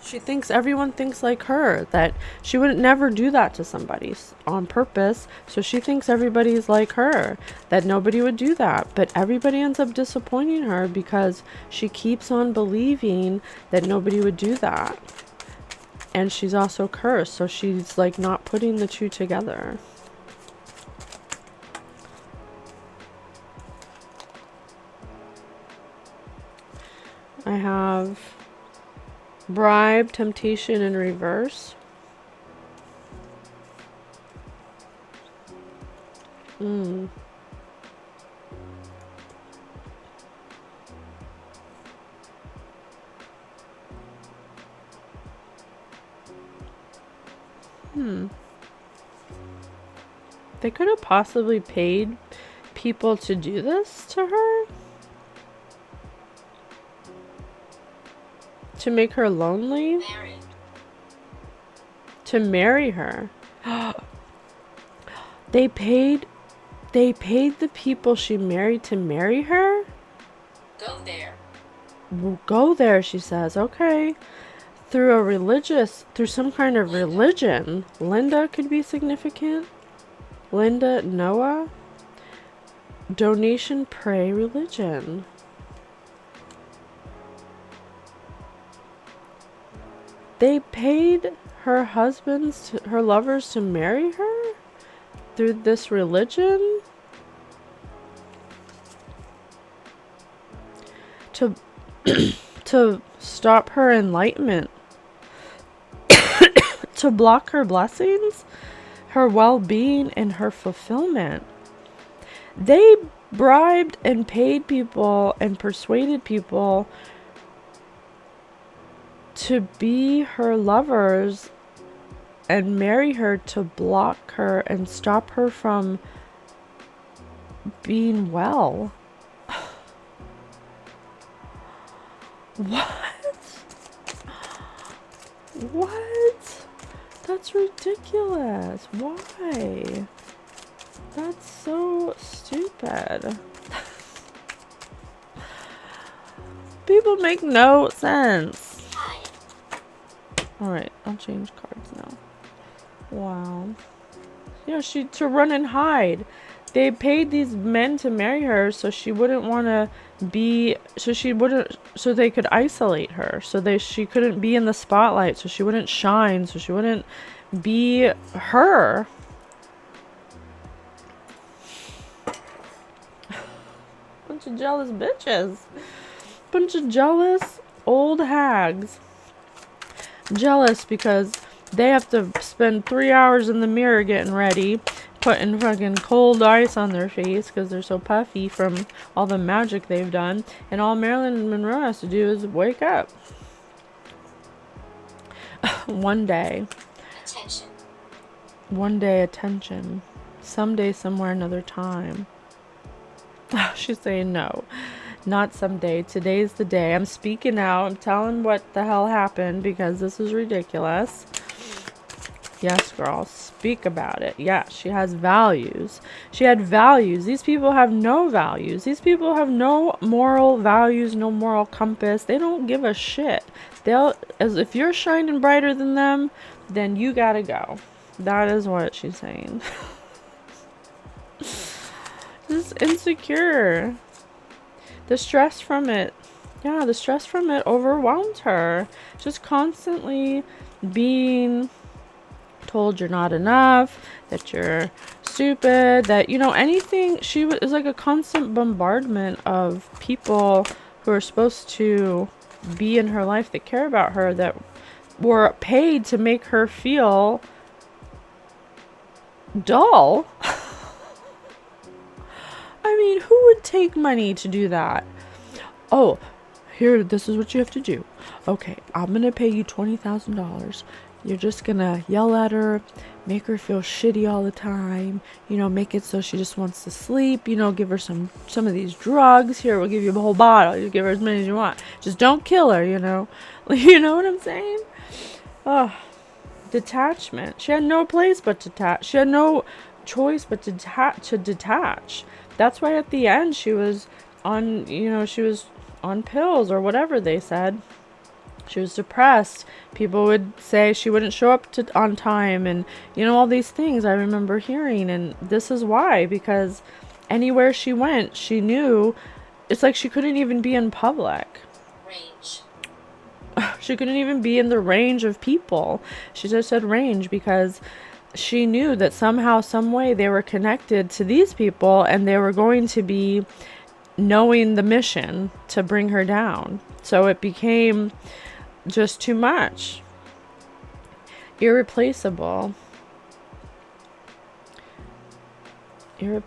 She thinks everyone thinks like her, that she would never do that to somebody on purpose. So she thinks everybody's like her, that nobody would do that. But everybody ends up disappointing her because she keeps on believing that nobody would do that. And she's also cursed, so she's like not putting the 2 together. I have bribe, temptation in reverse. They could have possibly paid people to do this to her, to make her lonely, to marry her. They paid the people she married to marry her? Go there, she says. Okay. Through some kind of religion. Linda could be significant. Linda, Noah. Donation, pray, religion. They paid her her lovers to marry her through this religion? To to stop her enlightenment, to block her blessings, her well-being, and her fulfillment. They bribed and paid people and persuaded people to be her lovers and marry her to block her and stop her from being well. What? What? That's ridiculous. Why? That's so stupid. People make no sense. Alright, I'll change cards now. Wow. Yeah, to run and hide. They paid these men to marry her so she wouldn't want to be, so they could isolate her. So she couldn't be in the spotlight, so she wouldn't shine, so she wouldn't be her. Bunch of jealous bitches. Bunch of jealous old hags. Jealous because they have to spend 3 hours in the mirror getting ready, putting fucking cold ice on their face because they're so puffy from all the magic they've done. And all Marilyn Monroe has to do is wake up. One day. Attention. One day, attention. Someday, somewhere, another time. She's saying no. Not someday. Today's the day. I'm speaking out. I'm telling what the hell happened because this is ridiculous. Yes, girl. Speak about it. Yeah, she has values. She had values. These people have no values. These people have no moral values, no moral compass. They don't give a shit. If you're shining brighter than them, then you gotta go. That is what she's saying. Just insecure. The stress from it. Yeah, the stress from it overwhelmed her. Just constantly being told you're not enough, that you're stupid, that, anything. It was like a constant bombardment of people who are supposed to be in her life, that care about her, that were paid to make her feel dull. I mean, who would take money to do that? Oh, here, this is what you have to do. Okay, I'm going to pay you $20,000. You're just going to yell at her, make her feel shitty all the time, make it so she just wants to sleep, give her some of these drugs. Here, we'll give you a whole bottle. You give her as many as you want. Just don't kill her, You know what I'm saying? Oh, detachment. She had no place but to detach. She had no choice but to detach. That's why at the end she was on, she was on pills or whatever they said. She was depressed. People would say she wouldn't show up on time and, all these things I remember hearing. And this is why, because anywhere she went, she knew it's like she couldn't even be in public. Range. She couldn't even be in the range of people. She just said range because she knew that somehow, some way they were connected to these people and they were going to be knowing the mission to bring her down. So it became just too much. Irreplaceable. Yeah,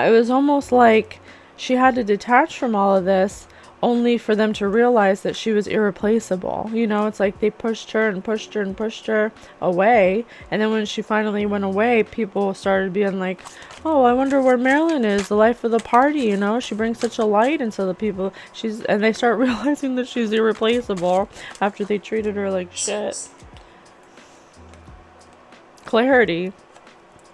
it was almost like she had to detach from all of this only for them to realize that she was irreplaceable. It's like they pushed her and pushed her and pushed her away. And then when she finally went away, people started being like, oh, I wonder where Marilyn is, the life of the party, She brings such a light into the people. And they start realizing that she's irreplaceable after they treated her like shit. Clarity.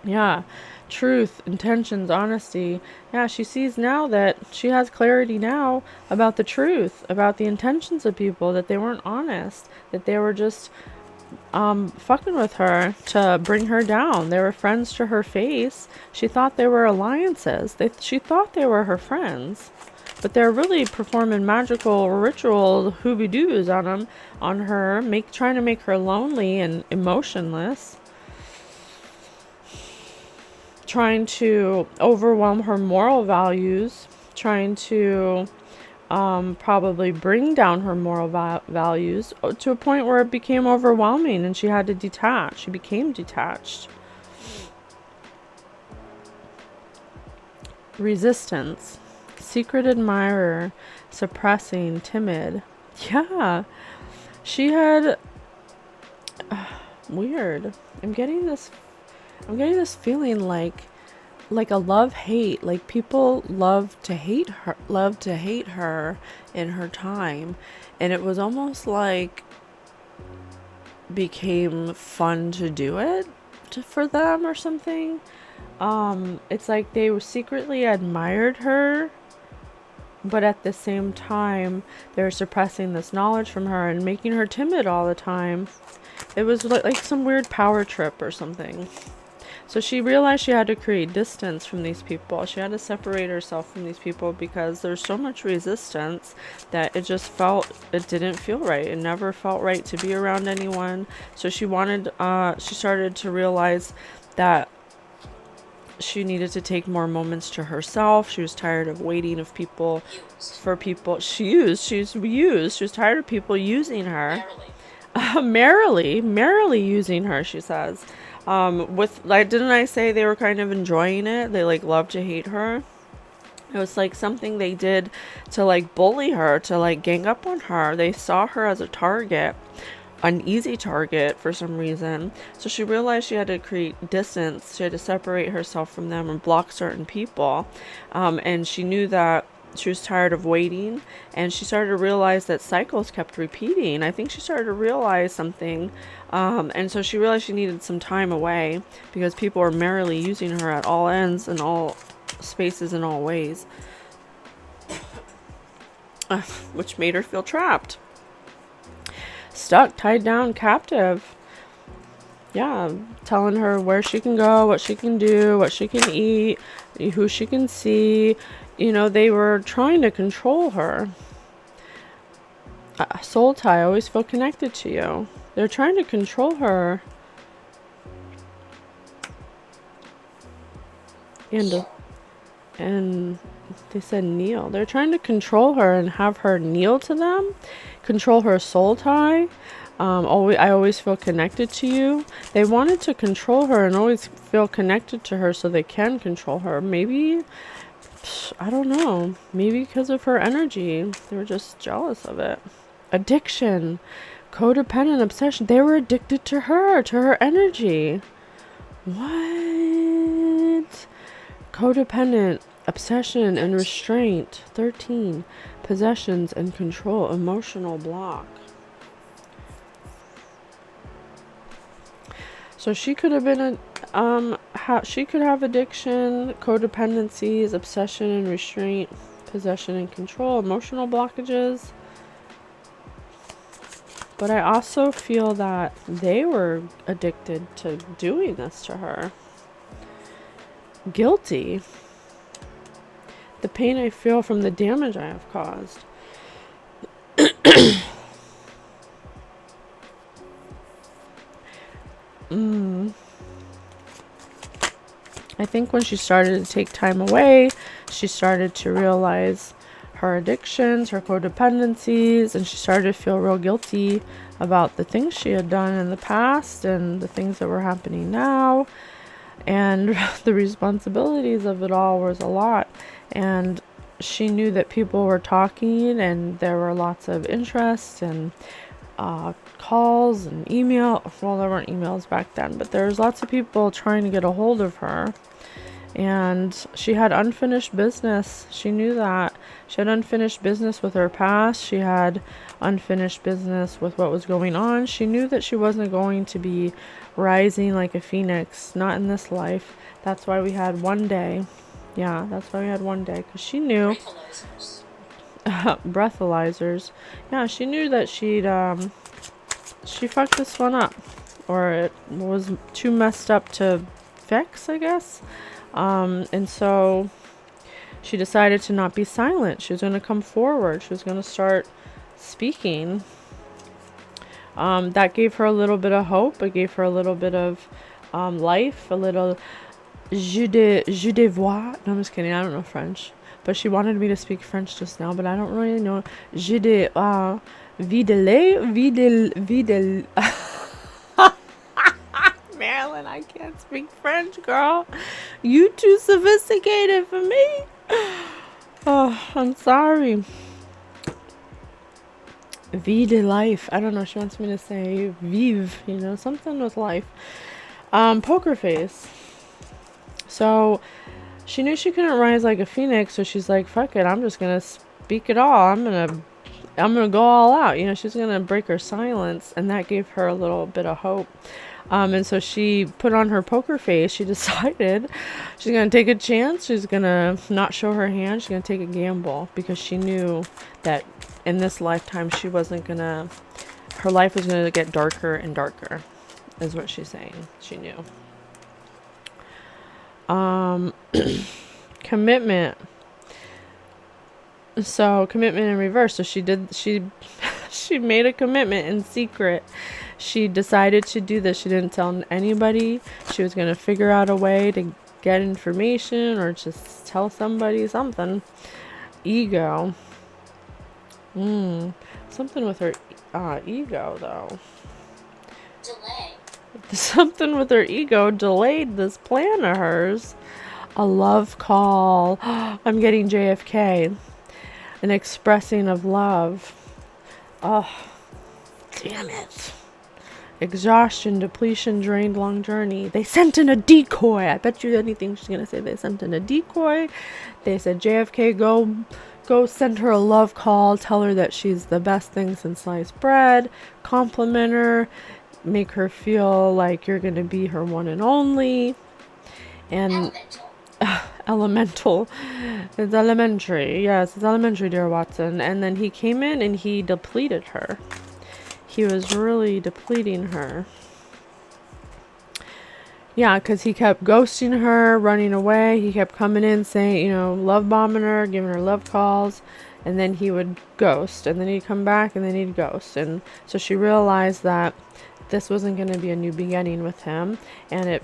Yeah. Truth, intentions, honesty. Yeah, she sees now that she has clarity now about the truth, about the intentions of people, that they weren't honest, that they were just fucking with her to bring her down. They were friends to her face. She thought they were alliances. She thought they were her friends. but they're really performing magical ritual hooby-doos on her, trying to make her lonely and emotionless, trying to overwhelm her moral values, trying to probably bring down her moral values to a point where it became overwhelming and she had to detach. She became detached. Resistance, secret admirer, suppressing, timid. Yeah, she had weird. I'm getting this feeling like a love-hate, like people love to hate her in her time, and it was almost like became fun to do it for them or something. It's like they secretly admired her, but at the same time they're suppressing this knowledge from her and making her timid all the time. It was like some weird power trip or something. So she realized she had to create distance from these people. She had to separate herself from these people because there's so much resistance that it didn't feel right. It never felt right to be around anyone. So she started to realize that she needed to take more moments to herself. She was tired of waiting for people. She was tired of people using her. Merrily using her, she says. Didn't I say they were kind of enjoying it? They love to hate her. It was like something they did to bully her, to gang up on her. They saw her as a target, an easy target for some reason. So she realized she had to create distance. She had to separate herself from them and block certain people. And she knew that she was tired of waiting, and she started to realize that cycles kept repeating. I think she started to realize something, and so she realized she needed some time away because people were merrily using her at all ends and all spaces in all ways, which made her feel trapped, stuck, tied down, captive. Yeah, telling her where she can go, what she can do, what she can eat, who she can see. They were trying to control her. Soul tie, I always feel connected to you. They're trying to control her. And they said kneel. They're trying to control her and have her kneel to them. Control her soul tie. I always feel connected to you. They wanted to control her and always feel connected to her so they can control her. Maybe, I don't know. Maybe because of her energy. They were just jealous of it. Addiction. Codependent obsession. They were addicted to her energy. What? Codependent obsession and restraint. 13. Possessions and control. Emotional block. So she could have been she could have addiction, codependencies, obsession and restraint, possession and control, emotional blockages. But I also feel that they were addicted to doing this to her. Guilty. The pain I feel from the damage I have caused. I think when she started to take time away, she started to realize her addictions, her codependencies, and she started to feel real guilty about the things she had done in the past and the things that were happening now. And the responsibilities of it all was a lot. And she knew that people were talking and there were lots of interest and calls and email. Well, there weren't emails back then, but there was lots of people trying to get a hold of her. And she had unfinished business. She knew that. She had unfinished business with her past. She had unfinished business with what was going on. She knew that she wasn't going to be rising like a phoenix. Not in this life. That's why we had one day. Yeah, that's why we had one day. Because she knew. Breathalyzers. Yeah, she knew that she fucked this one up. Or it was too messed up to fix, I guess. And so she decided to not be silent. She was going to come forward. She was going to start speaking. That gave her a little bit of hope. It gave her a little bit of life, a little je de voir. No, I'm just kidding. I don't know French. But she wanted me to speak French just now, but I don't really know. Je de videle. Marilyn, I can't speak French, girl. You too sophisticated for me. Oh, I'm sorry. Vie de life. I don't know. She wants me to say vive, you know, something with life. Poker face. So she knew she couldn't rise like a phoenix, so she's like, fuck it, I'm just gonna speak it all. I'm gonna go all out. You know, she's gonna break her silence, and that gave her a little bit of hope. And so she put on her poker face. She decided she's gonna take a chance. She's gonna not show her hand. She's gonna take a gamble because she knew that in this lifetime she wasn't gonna. Her life was gonna get darker and darker, is what she's saying. She knew. Commitment. So commitment in reverse. So she made a commitment in secret. She decided to do this. She didn't tell anybody. She was going to figure out a way to get information or just tell somebody something. Ego. Something with her ego, though. Delay. Something with her ego delayed this plan of hers. A love call. I'm getting JFK. An expressing of love. Oh, damn it. Exhaustion, depletion, drained, long journey. They sent in a decoy. I bet you anything she's gonna say. They sent in a decoy. They said, JFK, go send her a love call. Tell her that she's the best thing since sliced bread. Compliment her. Make her feel like you're gonna be her one and only. And elemental. It's elementary. Yes, it's elementary, dear Watson. And then he came in and he depleted her. He was really depleting her. Yeah, because he kept ghosting her, running away. He kept coming in saying, you know, love bombing her, giving her love calls. And then he would ghost. And then he'd come back and then he'd ghost. And so she realized that this wasn't going to be a new beginning with him, and it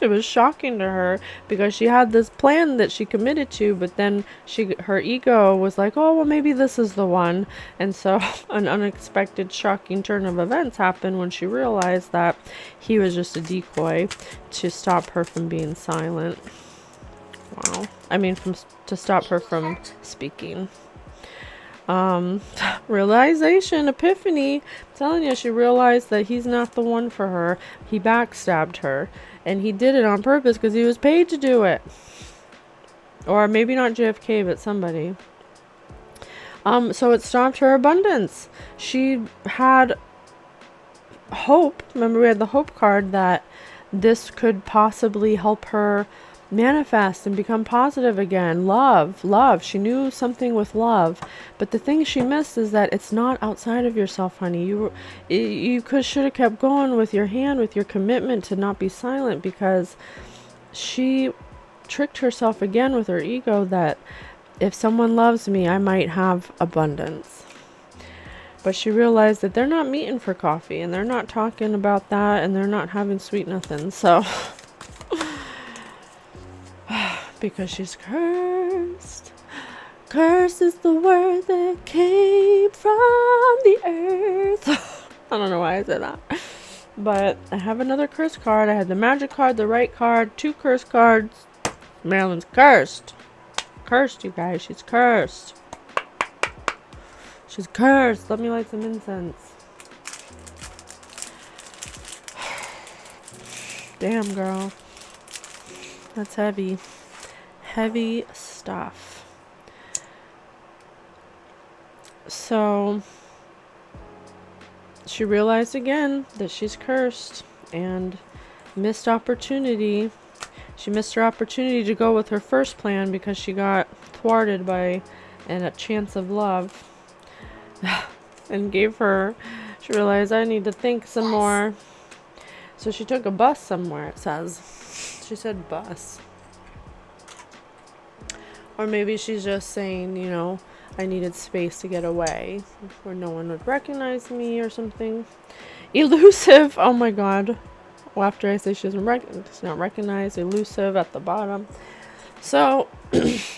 was shocking to her because she had this plan that she committed to, but then her ego was like, oh well, maybe this is the one. And so an unexpected shocking turn of events happened when she realized that he was just a decoy to stop her from being silent. Wow. I mean, to stop her from speaking. Realization, epiphany. I'm telling you, she realized that he's not the one for her. He backstabbed her, and he did it on purpose because he was paid to do it. Or maybe not JFK, but somebody. So it stopped her abundance. She had hope. Remember, we had the hope card that this could possibly help her manifest and become positive again. Love. She knew something with love, but the thing she missed is that it's not outside of yourself, honey. You should have kept going with your hand, with your commitment to not be silent, because she tricked herself again with her ego that if someone loves me, I might have abundance. But she realized that they're not meeting for coffee, and they're not talking about that, and they're not having sweet nothing. So because she's cursed. Curse is the word that came from the earth. I don't know why I said that. But I have another curse card. I had the magic card, the right card, 2 curse cards. Marilyn's cursed. Cursed, you guys. She's cursed. She's cursed. Let me light some incense. Damn, girl. That's heavy. Heavy stuff. So she realized again that she's cursed and missed opportunity. She missed her opportunity to go with her first plan because she got thwarted by a chance of love. And she realized, I need to think some more. So she took a bus somewhere, it says. She said bus. Or maybe she's just saying, you know, I needed space to get away where no one would recognize me or something. Elusive. Oh my god. Well, after I say she's not recognized, elusive at the bottom. So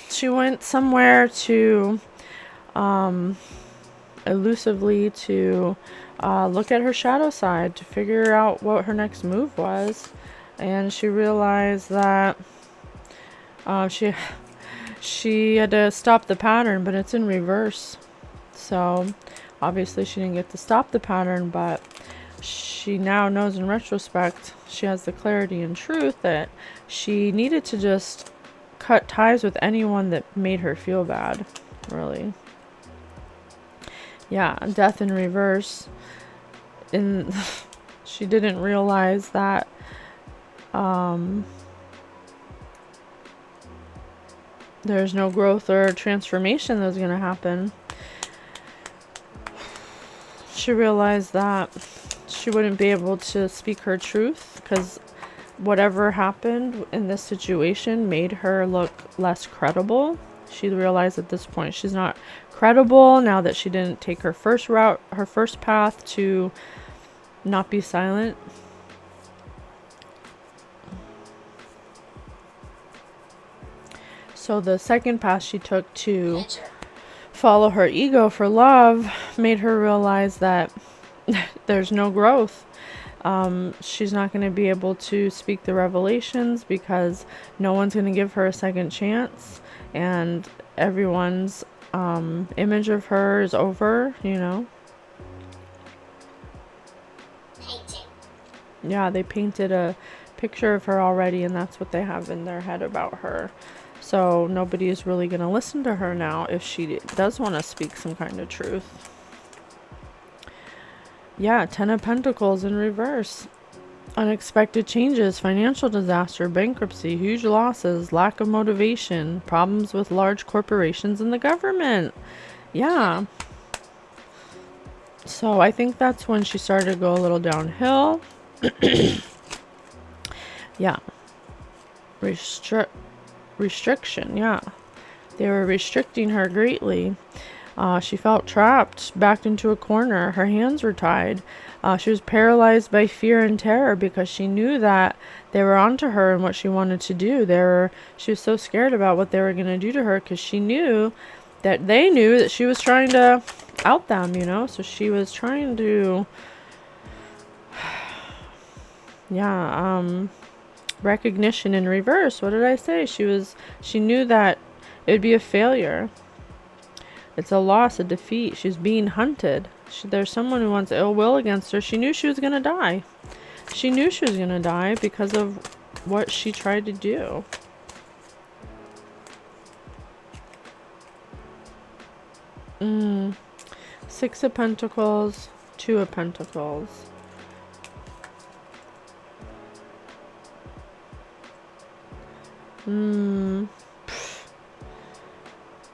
she went somewhere to elusively to look at her shadow side to figure out what her next move was. And she realized that she had to stop the pattern, but it's in reverse. So obviously she didn't get to stop the pattern, but she now knows in retrospect, she has the clarity and truth that she needed to just cut ties with anyone that made her feel bad, really. Yeah, death in reverse. And she didn't realize that there's no growth or transformation that was going to happen. She realized that she wouldn't be able to speak her truth because whatever happened in this situation made her look less credible. She realized at this point she's not credible now that she didn't take her first route, her first path to not be silent. So the second path she took to follow her ego for love made her realize that there's no growth. She's not going to be able to speak the revelations because no one's going to give her a second chance, and everyone's image of her is over, you know. Painting. Yeah, they painted a picture of her already, and that's what they have in their head about her. So nobody is really going to listen to her now if she does want to speak some kind of truth. Yeah, 10 of Pentacles in reverse. Unexpected changes, financial disaster, bankruptcy, huge losses, lack of motivation, problems with large corporations and the government. Yeah. So I think that's when she started to go a little downhill. Yeah. Restriction, yeah. They were restricting her greatly. She felt trapped, backed into a corner. Her hands were tied. She was paralyzed by fear and terror because she knew that they were onto her and what she wanted to do. She was so scared about what they were going to do to her because she knew that they knew that she was trying to out them, you know? So she was trying to, recognition in reverse. What did I say? She knew that it would be a failure. It's a loss, a defeat. She's being hunted. There's someone who wants ill will against her. She knew she was going to die. She knew she was going to die because of what she tried to do. Six of Pentacles, Two of Pentacles.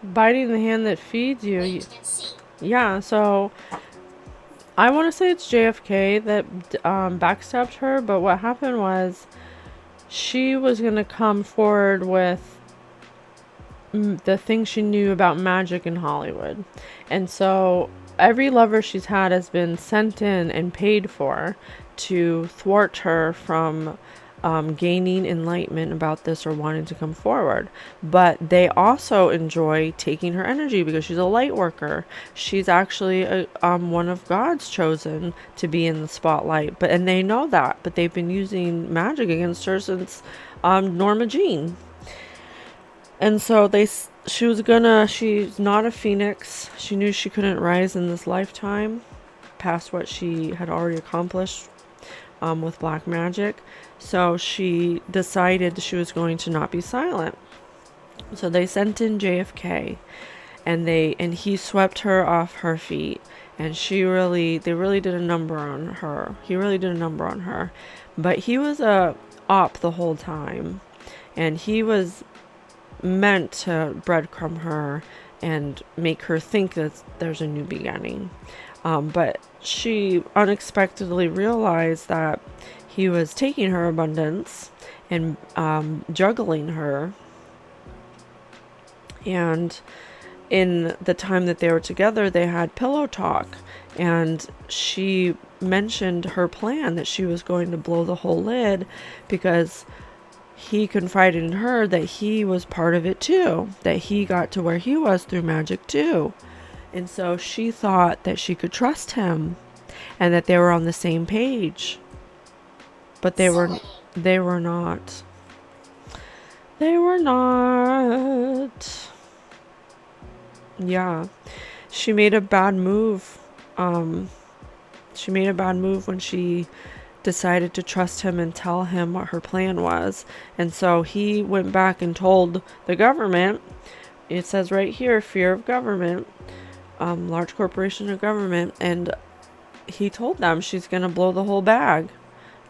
Biting the hand that feeds you. Yeah, so I want to say it's JFK that backstabbed her, but what happened was she was going to come forward with the things she knew about magic in Hollywood. And so every lover she's had has been sent in and paid for to thwart her from gaining enlightenment about this or wanting to come forward. But they also enjoy taking her energy because she's a light worker. She's actually one of God's chosen to be in the spotlight. And they know that, but they've been using magic against her since Norma Jean. And so she's not a phoenix. She knew she couldn't rise in this lifetime past what she had already accomplished with black magic. So she decided she was going to not be silent. So they sent in JFK and he swept her off her feet, and they really did a number on her. He really did a number on her. But he was a op the whole time, and he was meant to breadcrumb her and make her think that there's a new beginning. But she unexpectedly realized that he was taking her abundance and juggling her. And in the time that they were together, they had pillow talk, and she mentioned her plan that she was going to blow the whole lid because he confided in her that he was part of it too, that he got to where he was through magic too. And so she thought that she could trust him and that they were on the same page. But they were not. They were not. Yeah. She made a bad move. She made a bad move when she decided to trust him and tell him what her plan was. And so he went back and told the government. It says right here, fear of government, large corporation of government. And he told them she's going to blow the whole bag.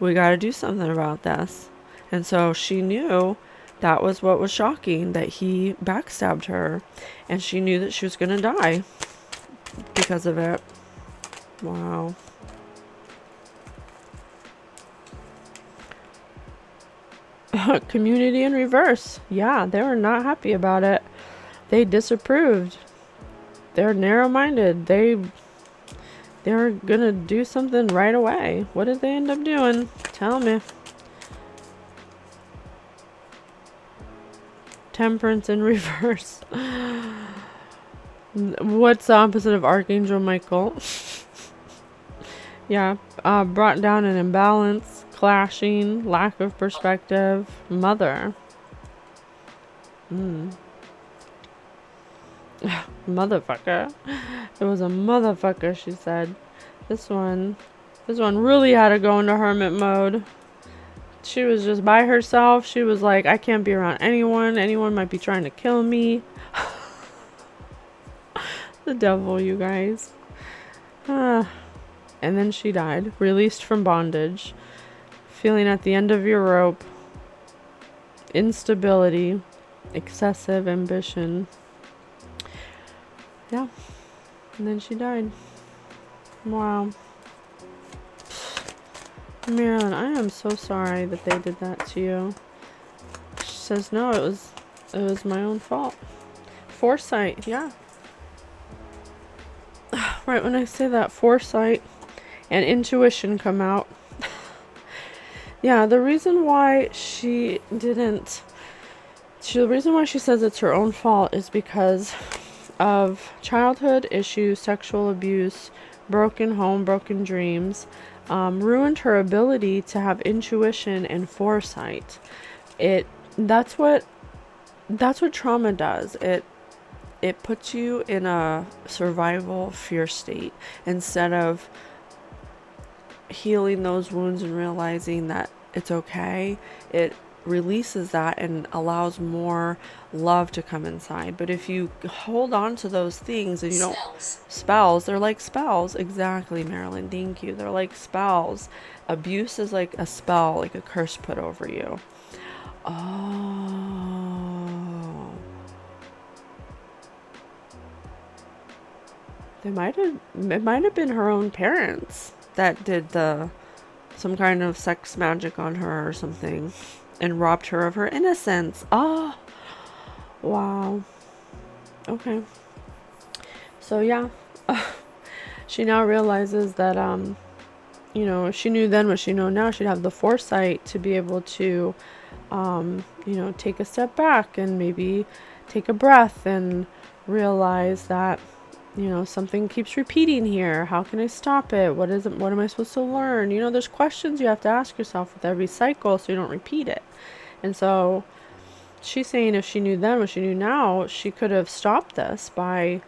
We got to do something about this. And so she knew that was what was shocking, that he backstabbed her. And she knew that she was going to die because of it. Wow. Community in reverse. Yeah, they were not happy about it. They disapproved. They're narrow-minded. They're gonna do something right away. What did they end up doing? Tell me. Temperance in reverse. What's the opposite of Archangel Michael? Yeah, brought down an imbalance, clashing, lack of perspective. Mother. Motherfucker. It was a motherfucker, she said. This one really had to go into hermit mode. She was just by herself. She was like, I can't be around anyone. Anyone might be trying to kill me. The devil, you guys. And then she died, released from bondage, feeling at the end of your rope, instability, excessive ambition. Yeah. And then she died. Wow. Marilyn, I am so sorry that they did that to you. She says, no, it was my own fault. Foresight, yeah. Right when I say that, foresight and intuition come out. Yeah, the reason why the reason why she says it's her own fault is because of childhood issues, sexual abuse, broken home, broken dreams, ruined her ability to have intuition and foresight. That's what trauma does. It puts you in a survival fear state instead of healing those wounds and realizing that it's okay. It releases that and allows more love to come inside. But if you hold on to those things and you don't... Spells, they're like spells. Exactly, Marilyn, thank you. They're like spells. Abuse is like a spell, like a curse put over you. Oh, it might have been her own parents that did some kind of sex magic on her or something and robbed her of her innocence. Oh, wow. Okay. So yeah, she now realizes that, if she knew then what she knows now, she'd have the foresight to be able to, take a step back and maybe take a breath and realize that, something keeps repeating here. How can I stop it? What am I supposed to learn? There's questions you have to ask yourself with every cycle so you don't repeat it. And so she's saying if she knew then what she knew now, she could have stopped this by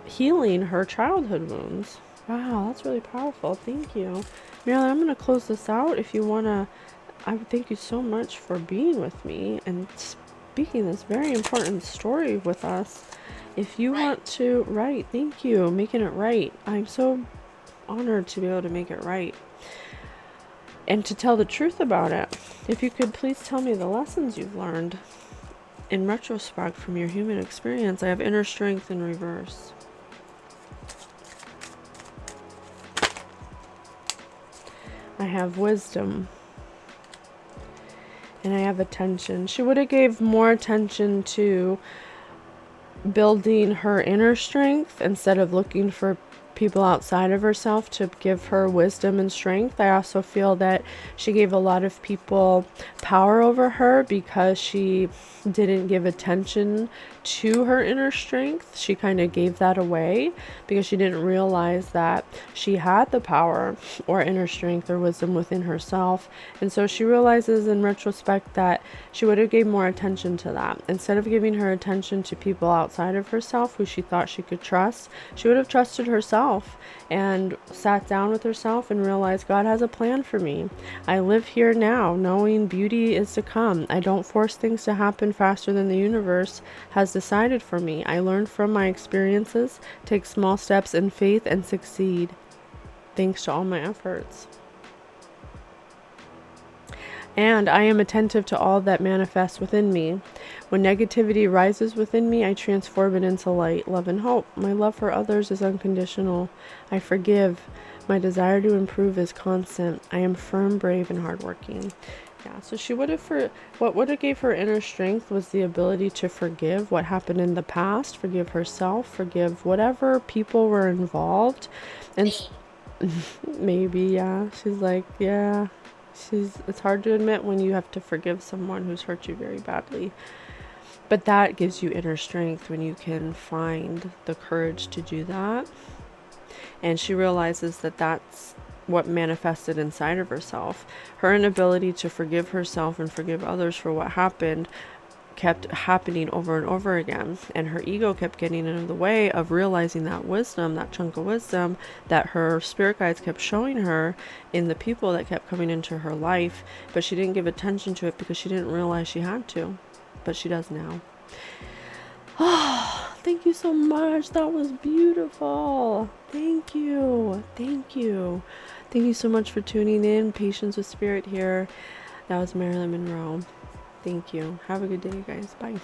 healing her childhood wounds. Wow, that's really powerful. Thank you. Marilyn, I'm going to close this out. If you want to, I would thank you so much for being with me and speaking this very important story with us. If you want to, right, thank you, making it right. I'm so honored to be able to make it right and to tell the truth about it. If you could please tell me the lessons you've learned in retrospect from your human experience. I have inner strength in reverse. I have wisdom. And I have attention. She would have gave more attention to building her inner strength instead of looking for people outside of herself to give her wisdom and strength. I also feel that she gave a lot of people power over her because she didn't give attention to her inner strength. She kind of gave that away because she didn't realize that she had the power or inner strength or wisdom within herself. And so she realizes in retrospect that she would have gave more attention to that. Instead of giving her attention to people outside of herself who she thought she could trust, she would have trusted herself and sat down with herself and realized God has a plan for me. I live here now knowing beauty is to come. I don't force things to happen faster than the universe has decided for me. I learn from my experiences, take small steps in faith, and succeed thanks to all my efforts. And I am attentive to all that manifests within me. When negativity rises within me, I transform it into light, love, and hope. My love for others is unconditional. I forgive. My desire to improve is constant. I am firm, brave, and hardworking. Yeah, so she would have what would have gave her inner strength was the ability to forgive what happened in the past, forgive herself, forgive whatever people were involved. And maybe, yeah, she's like, yeah. It's hard to admit when you have to forgive someone who's hurt you very badly. But that gives you inner strength when you can find the courage to do that. And she realizes that that's what manifested inside of herself. Her inability to forgive herself and forgive others for what happened kept happening over and over again, and her ego kept getting in the way of realizing that wisdom, that chunk of wisdom that her spirit guides kept showing her in the people that kept coming into her life, but she didn't give attention to it because she didn't realize she had to, but she does now. Oh, thank you so much. That was beautiful. Thank you so much for tuning in. Patience with Spirit here. That was Marilyn Monroe. Thank you. Have a good day, guys. Bye.